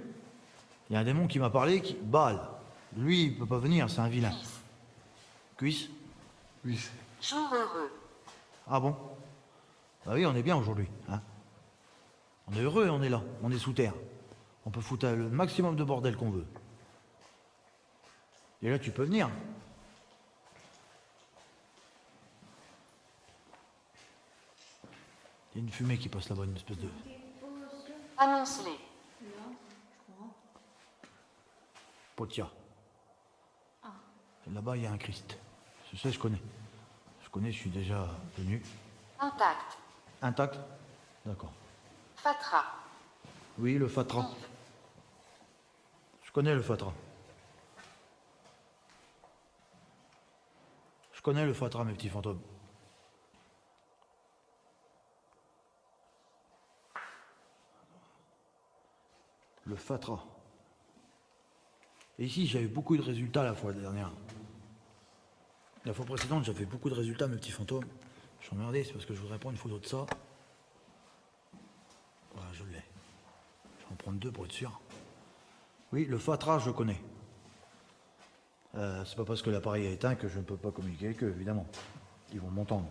S1: Il y a un démon qui m'a parlé, qui... Baal. Lui, il peut pas venir, c'est un vilain. Cuisse?
S2: Oui.
S5: Jour heureux.
S1: Ah bon? Bah oui, on est bien aujourd'hui, hein. On est heureux, on est là, on est sous terre. On peut foutre le maximum de bordel qu'on veut. Et là, tu peux venir. Il y a une fumée qui passe là-bas, une espèce de...
S5: Annonce-les.
S3: Là, je crois.
S1: Potia. Là-bas, il y a un Christ. Je sais, je connais. Je connais, je suis déjà venu.
S5: Intact.
S1: Intact? D'accord.
S5: Fatra.
S1: Oui, le Fatra. Je connais le Fatra. Je connais le Fatra, mes petits fantômes. Le Fatra. Et ici, j'ai eu beaucoup de résultats la fois dernière. La fois précédente, j'avais beaucoup de résultats, mes petits fantômes. Je suis emmerdé, c'est parce que je voudrais prendre une photo de ça. Voilà, je l'ai. Je vais en prendre deux pour être sûr. Oui, le Fatra, je connais. C'est pas parce que l'appareil est éteint que je ne peux pas communiquer avec eux, évidemment. Ils vont m'entendre.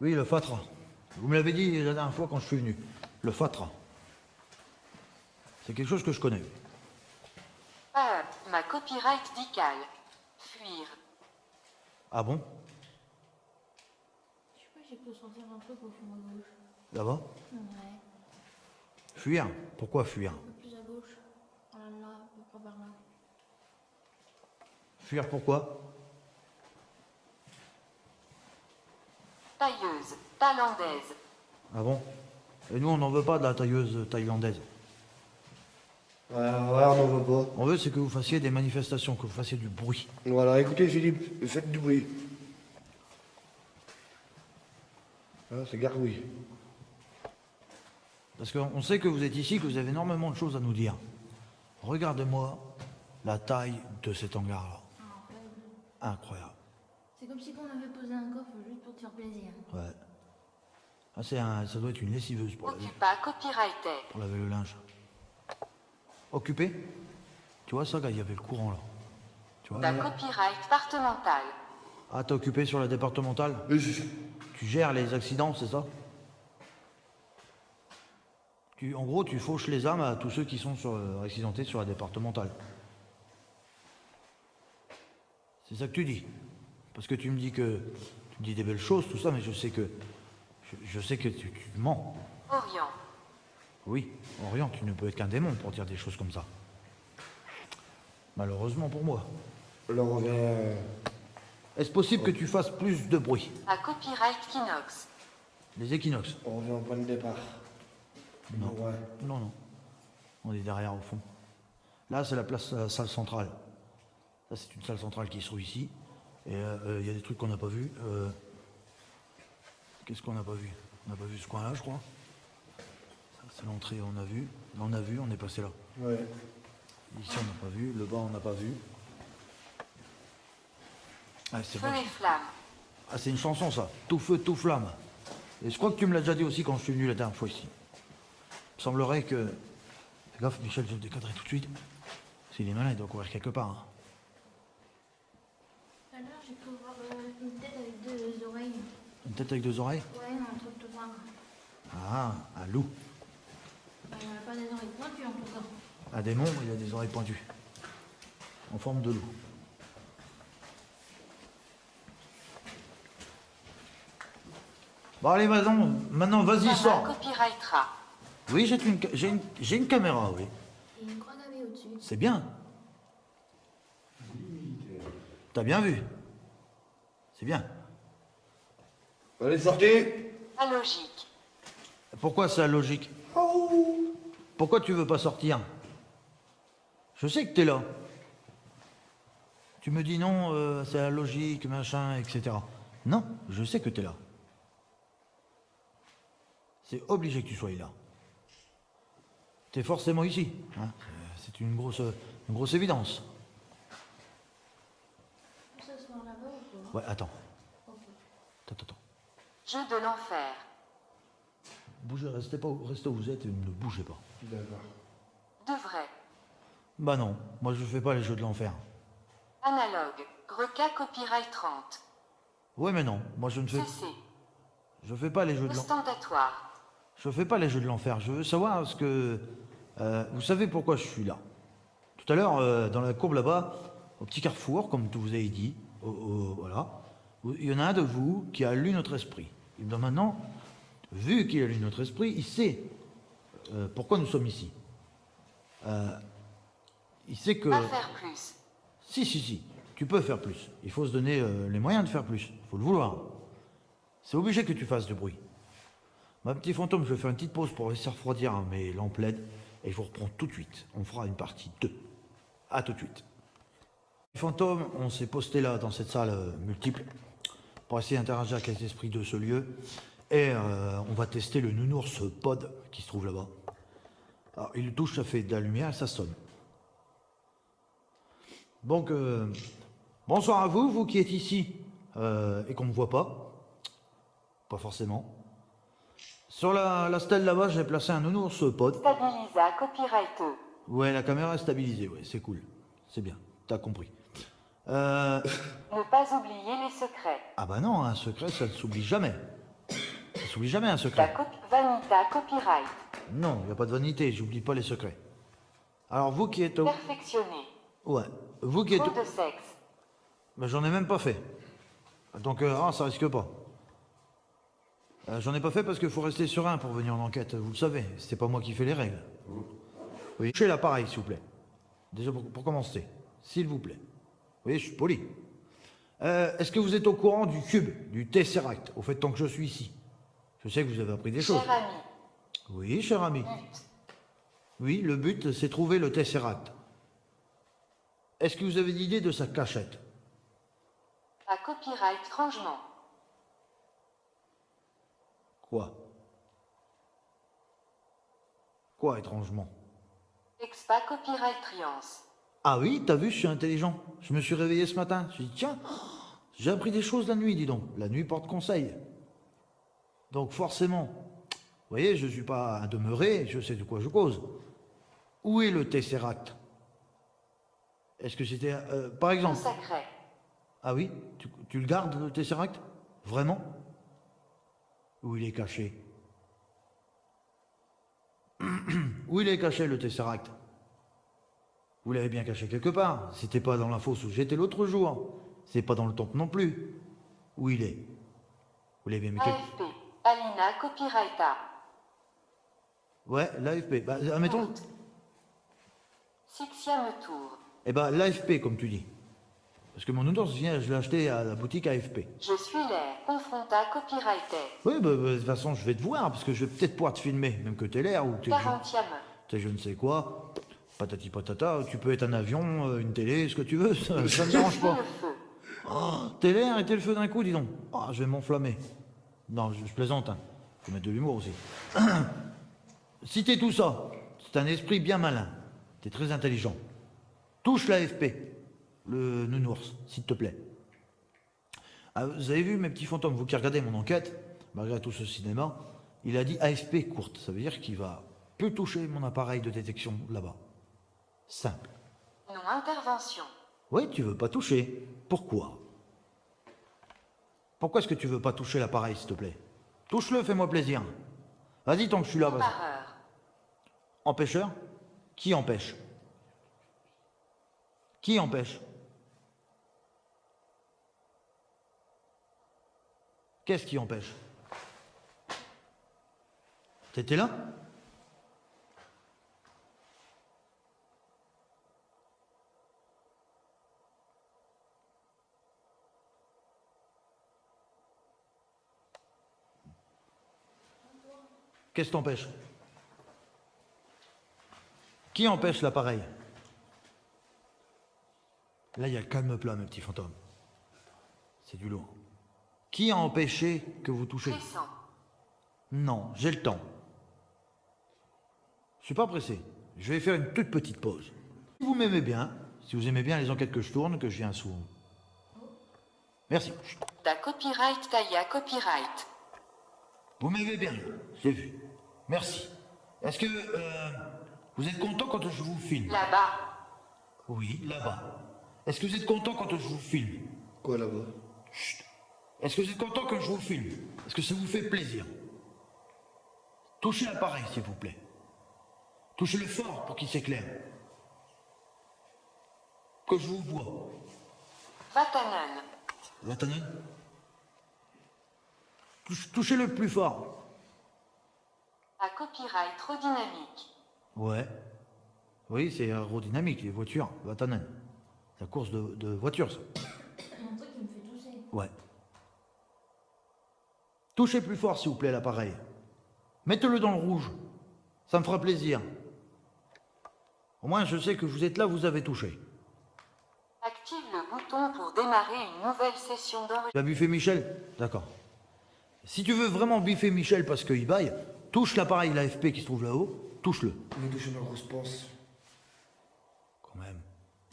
S1: Oui, le Fatra. Vous me l'avez dit la dernière fois quand je suis venu. Le Fatra. C'est quelque chose que je connais.
S5: Ma copyright dical. Fuir.
S1: Ah bon?
S3: Je sais pas, j'ai pu sentir un truc au fond à gauche.
S1: Là-bas?
S3: Ouais.
S1: Fuir? Pourquoi fuir?
S3: Un peu plus à gauche. Oh là là, un peu pas par là.
S1: Fuir pourquoi?
S5: Tailleuse. Thaïlandaise.
S1: Ah bon? Et nous, on n'en veut pas de la tailleuse thaïlandaise.
S2: Ouais, on n'en veut pas.
S1: On veut, c'est que vous fassiez des manifestations, que vous fassiez du bruit.
S2: Voilà, écoutez Philippe, faites du bruit. Ah, c'est gargouille.
S1: Parce qu'on sait que vous êtes ici, que vous avez énormément de choses à nous dire. Regardez-moi la taille de cet hangar-là. Incroyable.
S3: C'est comme si on avait posé un coffre juste pour te faire plaisir.
S1: Ouais. Ah, ça doit être une lessiveuse pour
S5: Occupa copyrighté.
S1: laver le linge. Occupé? Tu vois ça, gars, il y avait le courant là. Tu vois?
S5: La copyright départementale.
S1: Ah, t'es occupé sur la départementale? Tu gères les accidents, c'est ça? En gros, tu fauches les âmes à tous ceux qui sont accidentés sur la départementale. C'est ça que tu dis. Parce que tu me dis des belles choses, tout ça, mais je sais que tu mens.
S5: Orient.
S1: Oui, Orient, tu ne peux être qu'un démon pour dire des choses comme ça. Malheureusement pour moi.
S2: Alors on vient...
S1: Est-ce possible que tu fasses plus de bruit?
S5: À copyright Kinox.
S1: Les équinoxes?
S2: On revient au point de départ.
S1: Non.
S2: Ouais.
S1: Non, non. On est derrière au fond. Là, c'est la place, la salle centrale. Ça, c'est une salle centrale qui se trouve ici. Et il y a des trucs qu'on n'a pas vus. Qu'est-ce qu'on n'a pas vu? On n'a pas vu ce coin-là, je crois. Ça, c'est l'entrée, on a vu. Là, on a vu, on est passé là.
S2: Ouais.
S1: Ici, on n'a pas vu. Le bas, on n'a pas vu. Ah, c'est
S5: Feu
S1: bon.
S5: et flamme.
S1: Ah, c'est une chanson, ça. Tout feu, tout flamme. Et je crois que tu me l'as déjà dit aussi quand je suis venu la dernière fois ici. Il me semblerait que... Fais gaffe, Michel, je vais le décadrer tout de suite. S'il est malin, il doit courir quelque part. Hein.
S3: Tout à l'heure, j'ai pu voir une tête avec deux oreilles.
S1: Une tête avec deux oreilles?
S3: Ouais, un truc tout noir.
S1: Ah, un loup.
S3: Pas des oreilles pointues en tout cas.
S1: Un démon, il a des oreilles pointues. En forme de loup. Bon, allez, maintenant, vas-y,
S5: Sarah
S1: sors.
S5: copyrightera.
S1: Oui, j'ai une caméra, oui.
S3: Et une croix gammée au-dessus.
S1: C'est bien. T'as bien vu. C'est bien.
S2: Allez, sortez.
S5: À logique.
S1: Pourquoi c'est logique? Pourquoi tu veux pas sortir? Je sais que t'es là. Tu me dis non, c'est la logique, machin, etc. Non, je sais que t'es là. C'est obligé que tu sois là. T'es forcément ici. Hein. C'est une grosse évidence.
S3: On peut s'asseoir là-bas ou pas?
S1: Ouais, attends.
S3: Ok.
S1: Attends.
S5: Jeu de l'enfer.
S1: Bougez, restez où vous êtes et ne bougez pas.
S2: D'accord.
S5: De vrai.
S1: Bah non, moi je fais pas les jeux de l'enfer.
S5: Analogue. Reca copyright 30.
S1: Ouais, mais non, moi je
S5: CC.
S1: fais pas les jeux de l'enfer.
S5: Ostentatoire.
S1: Je fais pas les jeux de l'enfer. Je veux savoir ce que... vous savez pourquoi je suis là. Tout à l'heure, dans la courbe là-bas, au petit carrefour, comme tout vous avez dit, voilà, il y en a un de vous qui a lu notre esprit. Et bien maintenant, vu qu'il a lu notre esprit, il sait pourquoi nous sommes ici. Il sait que...
S5: Pas faire plus.
S1: Si, tu peux faire plus. Il faut se donner les moyens de faire plus. Il faut le vouloir. C'est obligé que tu fasses du bruit. Ma petit fantôme, je vais faire une petite pause pour laisser refroidir mes lampes LED et je vous reprends tout de suite. On fera une partie 2. À tout de suite. Fantôme, on s'est posté là dans cette salle multiple pour essayer d'interagir avec les esprits de ce lieu et on va tester le nounours pod qui se trouve là-bas. Alors il le touche, ça fait de la lumière et ça sonne. Donc bonsoir à vous, vous qui êtes ici et qu'on ne voit pas. Pas forcément. Sur la stèle là-bas, j'ai placé un nounours pod.
S5: Stabilisa copyrighteux.
S1: Ouais, la caméra est stabilisée, ouais, c'est cool. C'est bien, t'as compris.
S5: Ne pas oublier les secrets.
S1: Ah bah non, un secret, ça ne s'oublie jamais. Ça s'oublie jamais un secret.
S5: Vanita copyright.
S1: Non, il n'y a pas de vanité, j'oublie pas les secrets. Alors vous qui êtes au...
S5: Perfectionné.
S1: Ouais, vous qui êtes
S5: Trop
S1: au...
S5: de sexe.
S1: Ben, j'en ai même pas fait. Donc, ça risque pas. J'en ai pas fait parce qu'il faut rester serein pour venir en enquête, vous le savez. C'est pas moi qui fais les règles. Oui, touchez l'appareil, s'il vous plaît. Déjà pour commencer, s'il vous plaît. Oui, je suis poli. Est-ce que vous êtes au courant du cube, du Tesseract, au fait tant que je suis ici? Je sais que vous avez appris des choses.
S5: Cher ami.
S1: Oui, cher ami. Oui, le but, c'est trouver le Tesseract. Est-ce que vous avez une idée de sa cachette?
S5: À copyright rangement.
S1: Quoi? Quoi, étrangement?
S5: Expa copyright triance.
S1: Ah oui, t'as vu, je suis intelligent. Je me suis réveillé ce matin. Je dit tiens, j'ai appris des choses la nuit, dis donc. La nuit porte conseil. Donc forcément, vous voyez, je ne suis pas un demeuré, je sais de quoi je cause. Où est le Tesseract? Est-ce que c'était... par exemple...
S5: Consacré.
S1: Ah oui, tu le gardes, le Tesseract? Vraiment? Où il est caché? Où il est caché, le Tesseract? Vous l'avez bien caché quelque part. C'était pas dans la fosse où j'étais l'autre jour. C'est pas dans le temple non plus. Où il est? Vous l'avez bien mis quelque...
S5: AFP. Alina copyrighta.
S1: Ouais, l'AFP. Bah, admettons...
S5: Sixième tour.
S1: Eh ben, l'AFP, comme tu dis. Parce que mon nounours vient, je l'ai acheté à la boutique AFP.
S5: Je suis l'air. Confronta copyrighted.
S1: Oui, de toute façon, je vais te voir, parce que je vais peut-être pouvoir te filmer, même que t'es l'air ou t'es
S5: 40e.
S1: je ne sais quoi. Patati patata, tu peux être un avion, une télé, ce que tu veux, ça me dérange pas.
S5: Le feu.
S1: Oh, t'es l'air et t'es le feu d'un coup, dis donc. Ah, je vais m'enflammer. Non, je plaisante, hein. Faut mettre de l'humour aussi. Si t'es tout ça, c'est un esprit bien malin. T'es très intelligent. Touche l'AFP, le nounours, s'il te plaît. Ah, vous avez vu mes petits fantômes, vous qui regardez mon enquête, malgré tout ce cinéma, il a dit AFP courte, ça veut dire qu'il va plus toucher mon appareil de détection là-bas. Simple.
S5: Non intervention.
S1: Oui, tu veux pas toucher. Pourquoi? Pourquoi est-ce que tu veux pas toucher l'appareil, s'il te plaît? Touche-le, fais-moi plaisir. Vas-y, tant que je suis là, vas-y.
S5: Pareur.
S1: Empêcheur? Qui empêche? Qui empêche? Qu'est-ce qui empêche? T'étais là? Qu'est-ce qui t'empêche? Qui empêche l'appareil? Là, il y a le calme plat, mes petits fantômes. C'est du lourd. Qui a empêché que vous touchiez?
S5: Pressant.
S1: Non, j'ai le temps. Je suis pas pressé. Je vais faire une toute petite pause. Si vous m'aimez bien, si vous aimez bien les enquêtes que je tourne, que je viens souvent. Merci. Chut.
S5: Ta copyright tailla copyright.
S1: Vous m'aimez bien, j'ai vu. Merci. Est-ce que vous êtes content quand je vous filme?
S5: Là-bas.
S1: Oui, là-bas. Est-ce que vous êtes content quand je vous filme?
S2: Quoi là-bas?
S1: Est-ce que vous êtes content quand je vous filme? Est-ce que ça vous fait plaisir? Touchez l'appareil, s'il vous plaît. Touchez-le fort pour qu'il s'éclaire. Que je vous vois.
S5: Vatanen.
S1: Vatanen? Touchez-le plus fort.
S5: Ta copyright trop dynamique.
S1: Ouais. Oui, c'est aérodynamique, les voitures. Vatanen. La course de voitures, ça.
S3: Un truc qui me fait tousser.
S1: Ouais. Touchez plus fort, s'il vous plaît, l'appareil. Mettez-le dans le rouge. Ça me fera plaisir. Au moins, je sais que vous êtes là, vous avez touché.
S5: Active le bouton pour démarrer une nouvelle session
S1: Tu
S5: d'enregistrement.
S1: as buffé Michel? D'accord. Si tu veux vraiment biffer Michel parce qu'il baille, touche l'appareil, l'AFP qui se trouve là-haut, touche-le.
S2: Il est touché ma grosse pense.
S1: Quand même.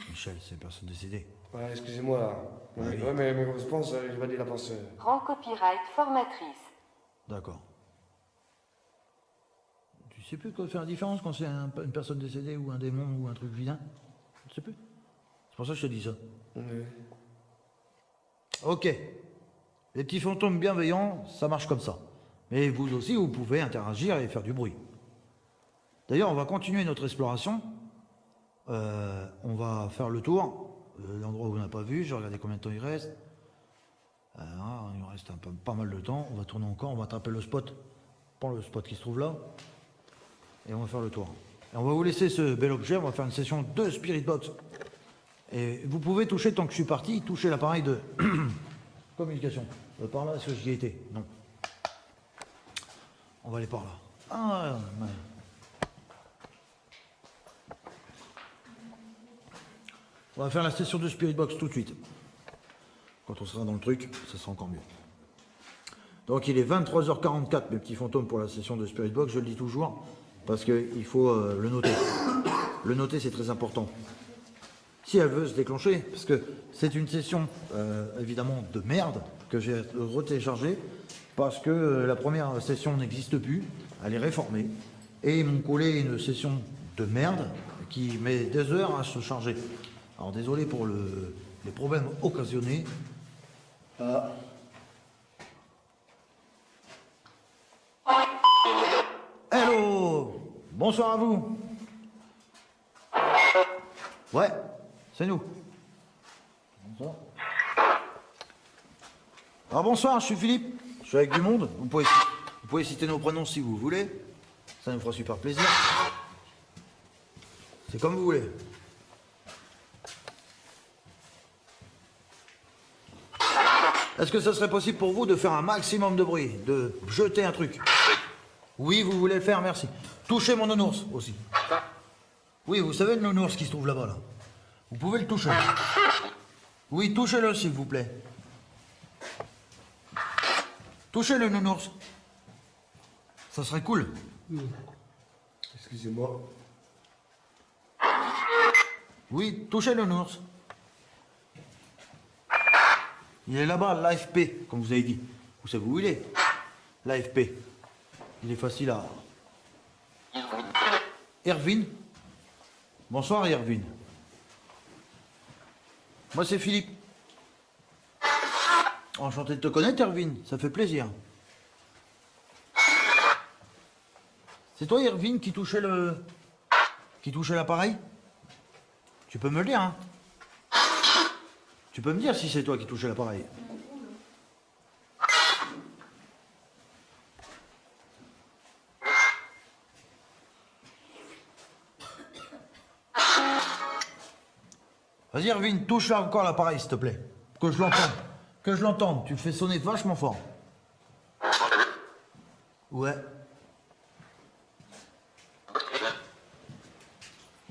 S1: Michel, c'est une personne décédée.
S2: Ouais, excusez-moi là.
S1: oui.
S2: Ouais, mais mes grosses penses, j'ai pas dit la pensée.
S5: Rend copyright formatrice.
S1: D'accord. Tu sais plus quoi faire la différence quand c'est une personne décédée ou un démon ou un truc vilain? Tu sais plus? C'est pour ça que je te dis ça.
S2: Ouais.
S1: Ok. Les petits fantômes bienveillants, ça marche comme ça. Mais vous aussi, vous pouvez interagir et faire du bruit. D'ailleurs, on va continuer notre exploration. On va faire le tour. L'endroit où on n'a pas vu, je vais regarder combien de temps il reste. Alors, il nous reste pas mal de temps. On va tourner encore, on va attraper le spot. Prends le spot qui se trouve là. Et on va faire le tour. Et on va vous laisser ce bel objet, on va faire une session de Spirit Box. Et vous pouvez toucher, tant que je suis parti, toucher l'appareil de communication. Par là, est-ce que j'y ai été? Non. On va aller par là. Ah, ouais. On va faire la session de Spirit Box tout de suite. Quand on sera dans le truc, ça sera encore mieux. Donc il est 23h44, mes petits fantômes, pour la session de Spirit Box, je le dis toujours, parce qu'il faut le noter. Le noter, c'est très important. Si elle veut se déclencher, parce que c'est une session, évidemment, de merde, que j'ai retéléchargée, parce que la première session n'existe plus, elle est réformée, et ils m'ont collé une session de merde qui met des heures à se charger. Alors désolé pour les problèmes occasionnés. Hello! Bonsoir à vous. Ouais, c'est nous. Bonsoir. Alors bonsoir, je suis Philippe. Je suis avec du monde. Vous pouvez citer nos prénoms si vous voulez. Ça nous fera super plaisir. C'est comme vous voulez. Est-ce que ça serait possible pour vous de faire un maximum de bruit, de jeter un truc? Oui, vous voulez le faire, merci. Touchez mon nounours aussi. Oui, vous savez le nounours qui se trouve là-bas, là. Vous pouvez le toucher. Oui, touchez-le, s'il vous plaît. Touchez le nounours. Ça serait cool.
S2: Excusez-moi.
S1: Oui, touchez le nounours. Il est là-bas, l'AFP, comme vous avez dit. Vous savez où il est? L'AFP. Il est facile à... Erwin. Bonsoir, Erwin. Moi, c'est Philippe. Enchanté de te connaître, Erwin. Ça fait plaisir. C'est toi, Erwin, qui touchait le... qui touchait l'appareil? Tu peux me le dire, hein? Tu peux me dire si c'est toi qui touchais l'appareil? Vas-y, Erwin, touche là encore l'appareil, s'il te plaît. Que je l'entende. Que je l'entende. Tu le fais sonner vachement fort. Ouais.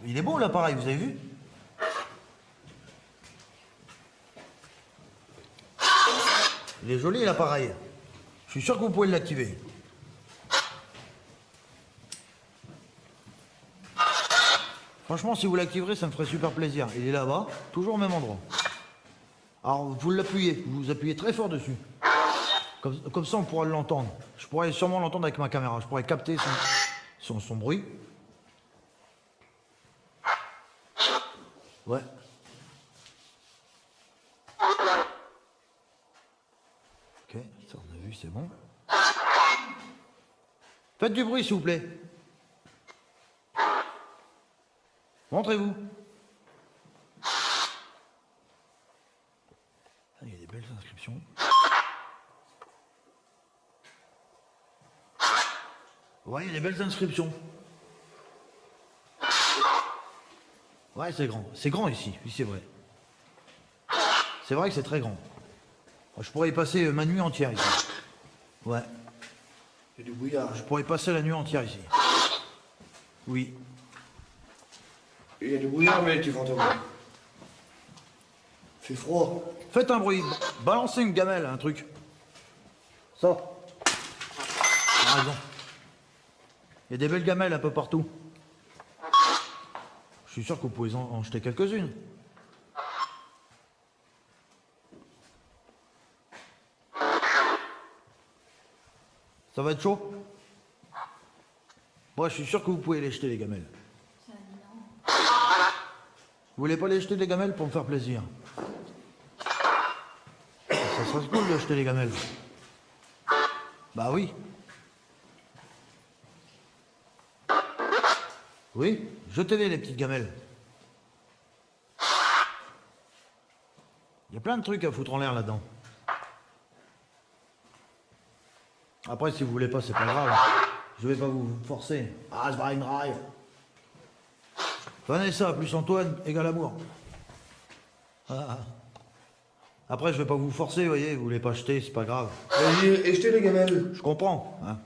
S1: Il est beau l'appareil, vous avez vu? Il est joli l'appareil. Je suis sûr que vous pouvez l'activer. Franchement, si vous l'activerez, ça me ferait super plaisir. Il est là-bas, toujours au même endroit. Alors, vous l'appuyez, vous appuyez très fort dessus. Comme ça, on pourra l'entendre. Je pourrais sûrement l'entendre avec ma caméra. Je pourrais capter son bruit. Ouais. Ok, ça on a vu, c'est bon. Faites du bruit, s'il vous plaît. Montrez-vous. Il y a des belles inscriptions. Ouais, il y a des belles inscriptions. Ouais, c'est grand. C'est grand ici, oui, c'est vrai. C'est vrai que c'est très grand. Je pourrais y passer ma nuit entière ici. Ouais.
S2: Il y a du brouillard.
S1: Je pourrais y passer la nuit entière ici. Oui.
S2: Il y a du brouillard, mais tu fantômes. Fait froid.
S1: Faites un bruit. Balancez une gamelle, un truc. Ça. Par exemple. Il y a des belles gamelles un peu partout. Je suis sûr que vous pouvez en jeter quelques-unes. Ça va être chaud? Moi, je suis sûr que vous pouvez les jeter, les gamelles. Vous voulez pas les jeter, les gamelles, pour me faire plaisir? Ça serait cool de jeter les gamelles. Bah oui. Oui, jetez-les, les petites gamelles. Il y a plein de trucs à foutre en l'air là-dedans. Après, si vous voulez pas, c'est pas grave. Je vais pas vous forcer. Ah, c'est pas une raille. Vanessa plus Antoine égale amour. Ah. Après, je vais pas vous forcer, vous voyez, vous voulez pas jeter, c'est pas grave.
S2: Vas-y, et jetez les gamelles.
S1: Je comprends, hein.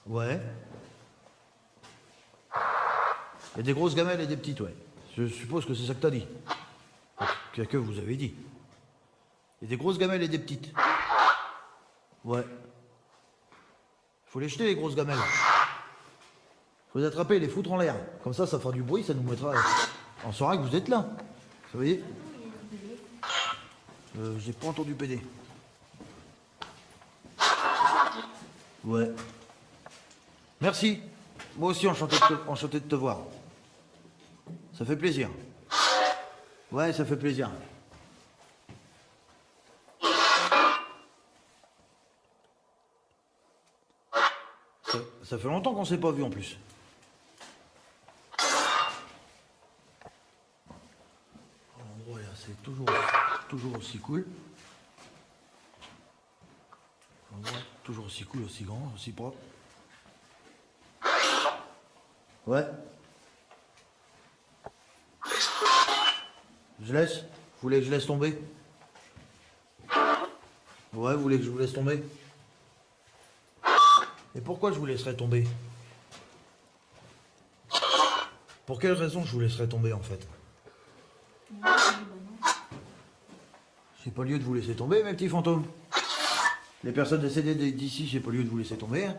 S1: Ouais. Il y a des grosses gamelles et des petites, ouais. Je suppose que c'est ça que t'as dit. Que vous avez dit. Il y a des grosses gamelles et des petites. Ouais. Faut les jeter, les grosses gamelles. Faut les attraper et les foutre en l'air. Comme ça fera du bruit, ça nous mettra... On saura que vous êtes là. Vous voyez? J'ai pas entendu PD. Ouais. Merci. Moi aussi, enchanté de te voir. Ça fait plaisir. Ouais, ça fait plaisir. Ça fait longtemps qu'on s'est pas vu en plus. L'endroit là, c'est toujours aussi cool. L'endroit toujours aussi cool, aussi grand, aussi propre. Ouais. Je laisse? Vous voulez que je laisse tomber? Ouais, vous voulez que je vous laisse tomber? Et pourquoi je vous laisserai tomber? Pour quelle raison je vous laisserai tomber en fait? J'ai pas lieu de vous laisser tomber, mes petits fantômes. Les personnes décédées d'ici, j'ai pas lieu de vous laisser tomber. Hein.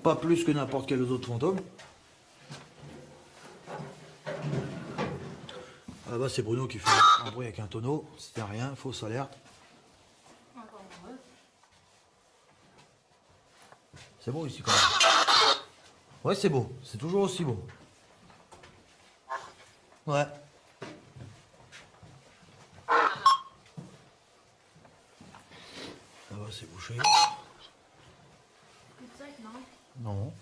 S1: Pas plus que n'importe quel autre fantôme. Ah bah c'est Bruno qui fait un bruit avec un tonneau. C'était rien, fausse alerte. C'est beau ici quand même. Ouais, c'est beau. C'est toujours aussi beau. Ouais. Ah bah c'est bouché.
S3: C'est sec, non?
S1: Non.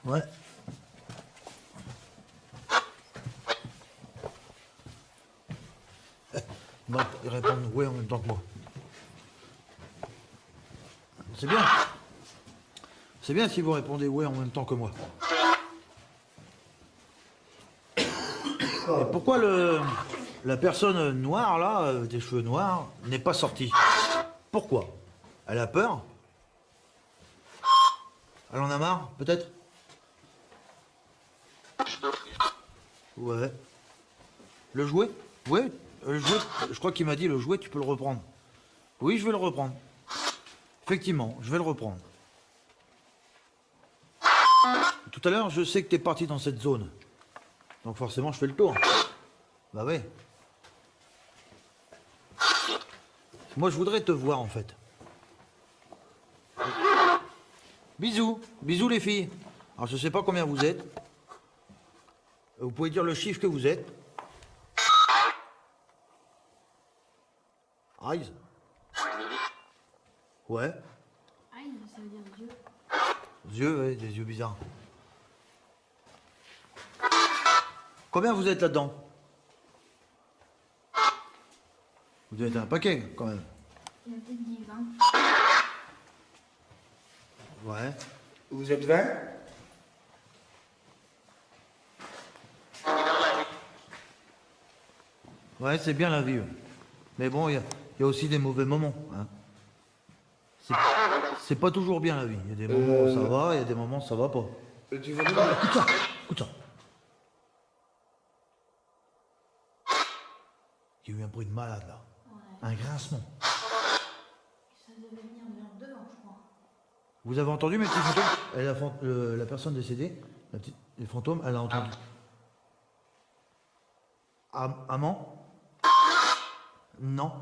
S1: Ouais. Ils répondent oui en même temps que moi. C'est bien. C'est bien si vous répondez oui en même temps que moi. Et pourquoi la personne noire là, des cheveux noirs, n'est pas sortie? Pourquoi? Elle a peur? Elle en a marre, peut-être? Ouais. Le jouet? Ouais. Le jouet, je crois qu'il m'a dit le jouet, tu peux le reprendre. Oui, je vais le reprendre. Effectivement, je vais le reprendre. Tout à l'heure, je sais que tu es parti dans cette zone. Donc forcément, je fais le tour. Bah ouais. Moi, je voudrais te voir, en fait. Bisous. Bisous, les filles. Alors, je sais pas combien vous êtes. Vous pouvez dire le chiffre que vous êtes. Eyes. Ouais.
S3: Aïe, ça veut dire Dieu.
S1: Yeux, ouais, des yeux bizarres. Combien vous êtes là-dedans? Vous êtes un paquet, quand même.
S3: Il y a peut-être dit 20.
S2: hein.
S1: Ouais.
S2: Vous êtes 20?
S1: Ouais, c'est bien la vie. Ouais. Mais bon, il y a aussi des mauvais moments. Hein. C'est pas toujours bien la vie. Il y a des moments où ça va, il y a des moments où ça va pas.
S2: Tu veux
S1: Écoute ça, écoute ça. Il y a eu un bruit de malade là. Un grincement.
S3: Ça devait venir vers devant, je crois.
S1: Vous avez entendu mes petits fantômes? La personne décédée, les fantômes, elle a entendu. Amant? Non.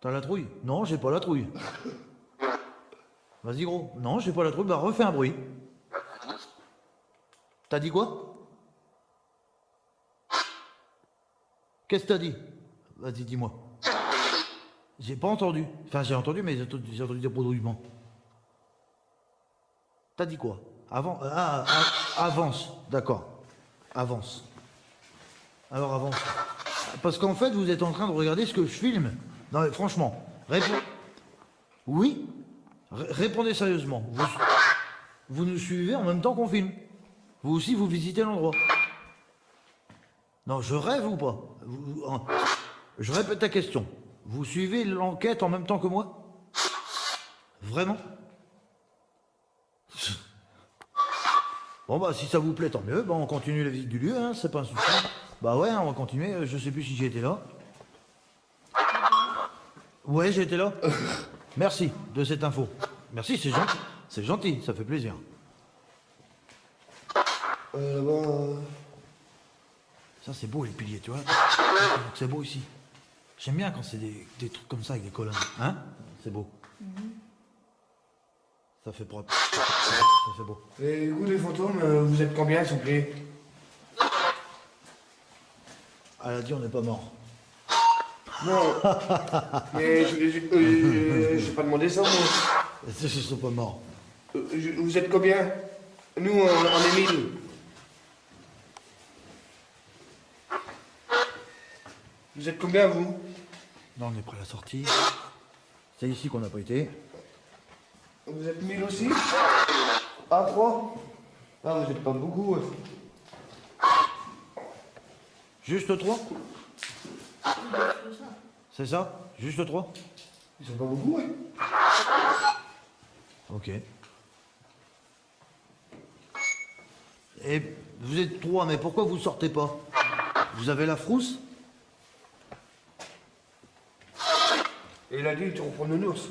S1: T'as la trouille? Non, j'ai pas la trouille. Vas-y gros. Non, j'ai pas la trouille, bah refais un bruit. T'as dit quoi? Qu'est-ce que t'as dit? Vas-y, dis-moi. J'ai pas entendu. Enfin, j'ai entendu, mais j'ai entendu des bredouillements. T'as dit quoi? Avance, d'accord. Avance. Alors avance. Parce qu'en fait, vous êtes en train de regarder ce que je filme. Non, mais franchement, oui, répondez sérieusement. Vous nous suivez en même temps qu'on filme. Vous aussi, vous visitez l'endroit. Non, je rêve ou pas? Je répète ta question. Vous suivez l'enquête en même temps que moi? Vraiment? Bon bah si ça vous plaît, tant mieux. Bah on continue la visite du lieu, hein, c'est pas un souci. Bah ouais, on va continuer. Je sais plus si j'ai été là. Ouais, j'ai été là. Merci de cette info. Merci, c'est gentil. C'est gentil, ça fait plaisir.
S2: Là-bas.
S1: Ça c'est beau les piliers, tu vois. C'est beau ici. J'aime bien quand c'est des trucs comme ça avec des colonnes. Hein? C'est beau. Ça fait propre. Ça fait beau.
S2: Et vous, les fantômes, vous êtes combien, s'il vous plaît?
S1: Elle a dit on n'est pas mort.
S2: Non. Mais je pas demandé ça, moi.
S1: Ils ne sont pas morts.
S2: Vous êtes combien? Nous, on est 1000. Vous êtes combien, vous?
S1: Là, on est prêt à la sortie. C'est ici qu'on n'a pas été.
S2: Vous êtes 1000 aussi? Ah, 3? Ah, vous êtes pas beaucoup, ouais.
S1: Juste 3? C'est ça? Juste 3?
S2: Ils sont pas beaucoup, ouais.
S1: Ok. Et vous êtes 3, mais pourquoi vous sortez pas? Vous avez la frousse?
S2: Et il a dit, il te reprend le nounours.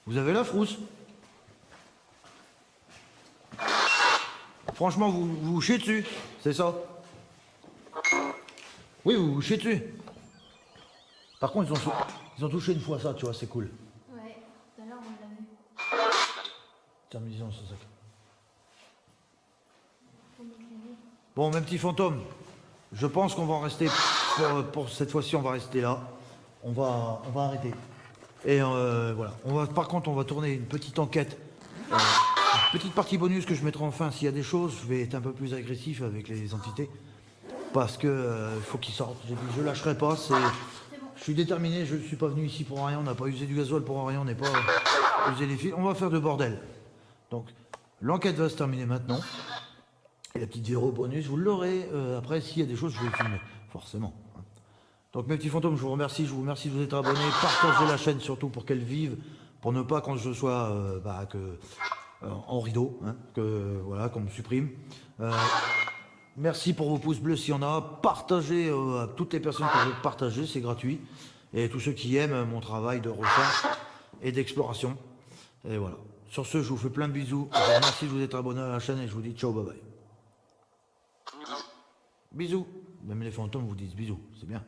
S1: Vous avez la frousse? Franchement, vous vous chiez dessus, c'est ça? Oui, vous vous chiez dessus. Par contre, ils ont touché une fois ça, tu vois, c'est cool.
S3: Ouais, tout à l'heure on l'a vu.
S1: Tiens, mais disons, c'est ça.
S3: Faut nous gêner.
S1: Bon, mes petits fantômes, je pense qu'on va en rester, pour cette fois-ci, on va rester là. On va arrêter. Et voilà. Par contre, on va tourner une petite enquête. Une petite partie bonus que je mettrai en fin. S'il y a des choses, je vais être un peu plus agressif avec les entités. Parce que faut qu'ils sortent. J'ai dit, je lâcherai pas. Je suis déterminé, je ne suis pas venu ici pour rien. On n'a pas usé du gasoil pour rien. On n'est pas usé les fils. On va faire de bordel. Donc, l'enquête va se terminer maintenant. Et la petite vidéo bonus, vous l'aurez. Après, s'il y a des choses, je vais les filmer. Forcément. Donc mes petits fantômes, je vous remercie de vous être abonnés, partagez la chaîne surtout pour qu'elle vive, pour ne pas quand je sois en rideau, hein, voilà, qu'on me supprime. Merci pour vos pouces bleus s'il y en a, partagez à toutes les personnes que vous voulez partager, c'est gratuit, et tous ceux qui aiment mon travail de recherche et d'exploration. Et voilà. Sur ce, je vous fais plein de bisous, je vous remercie de vous être abonnés à la chaîne et je vous dis ciao, bye bye. Bisous. Même les fantômes vous disent bisous, c'est bien.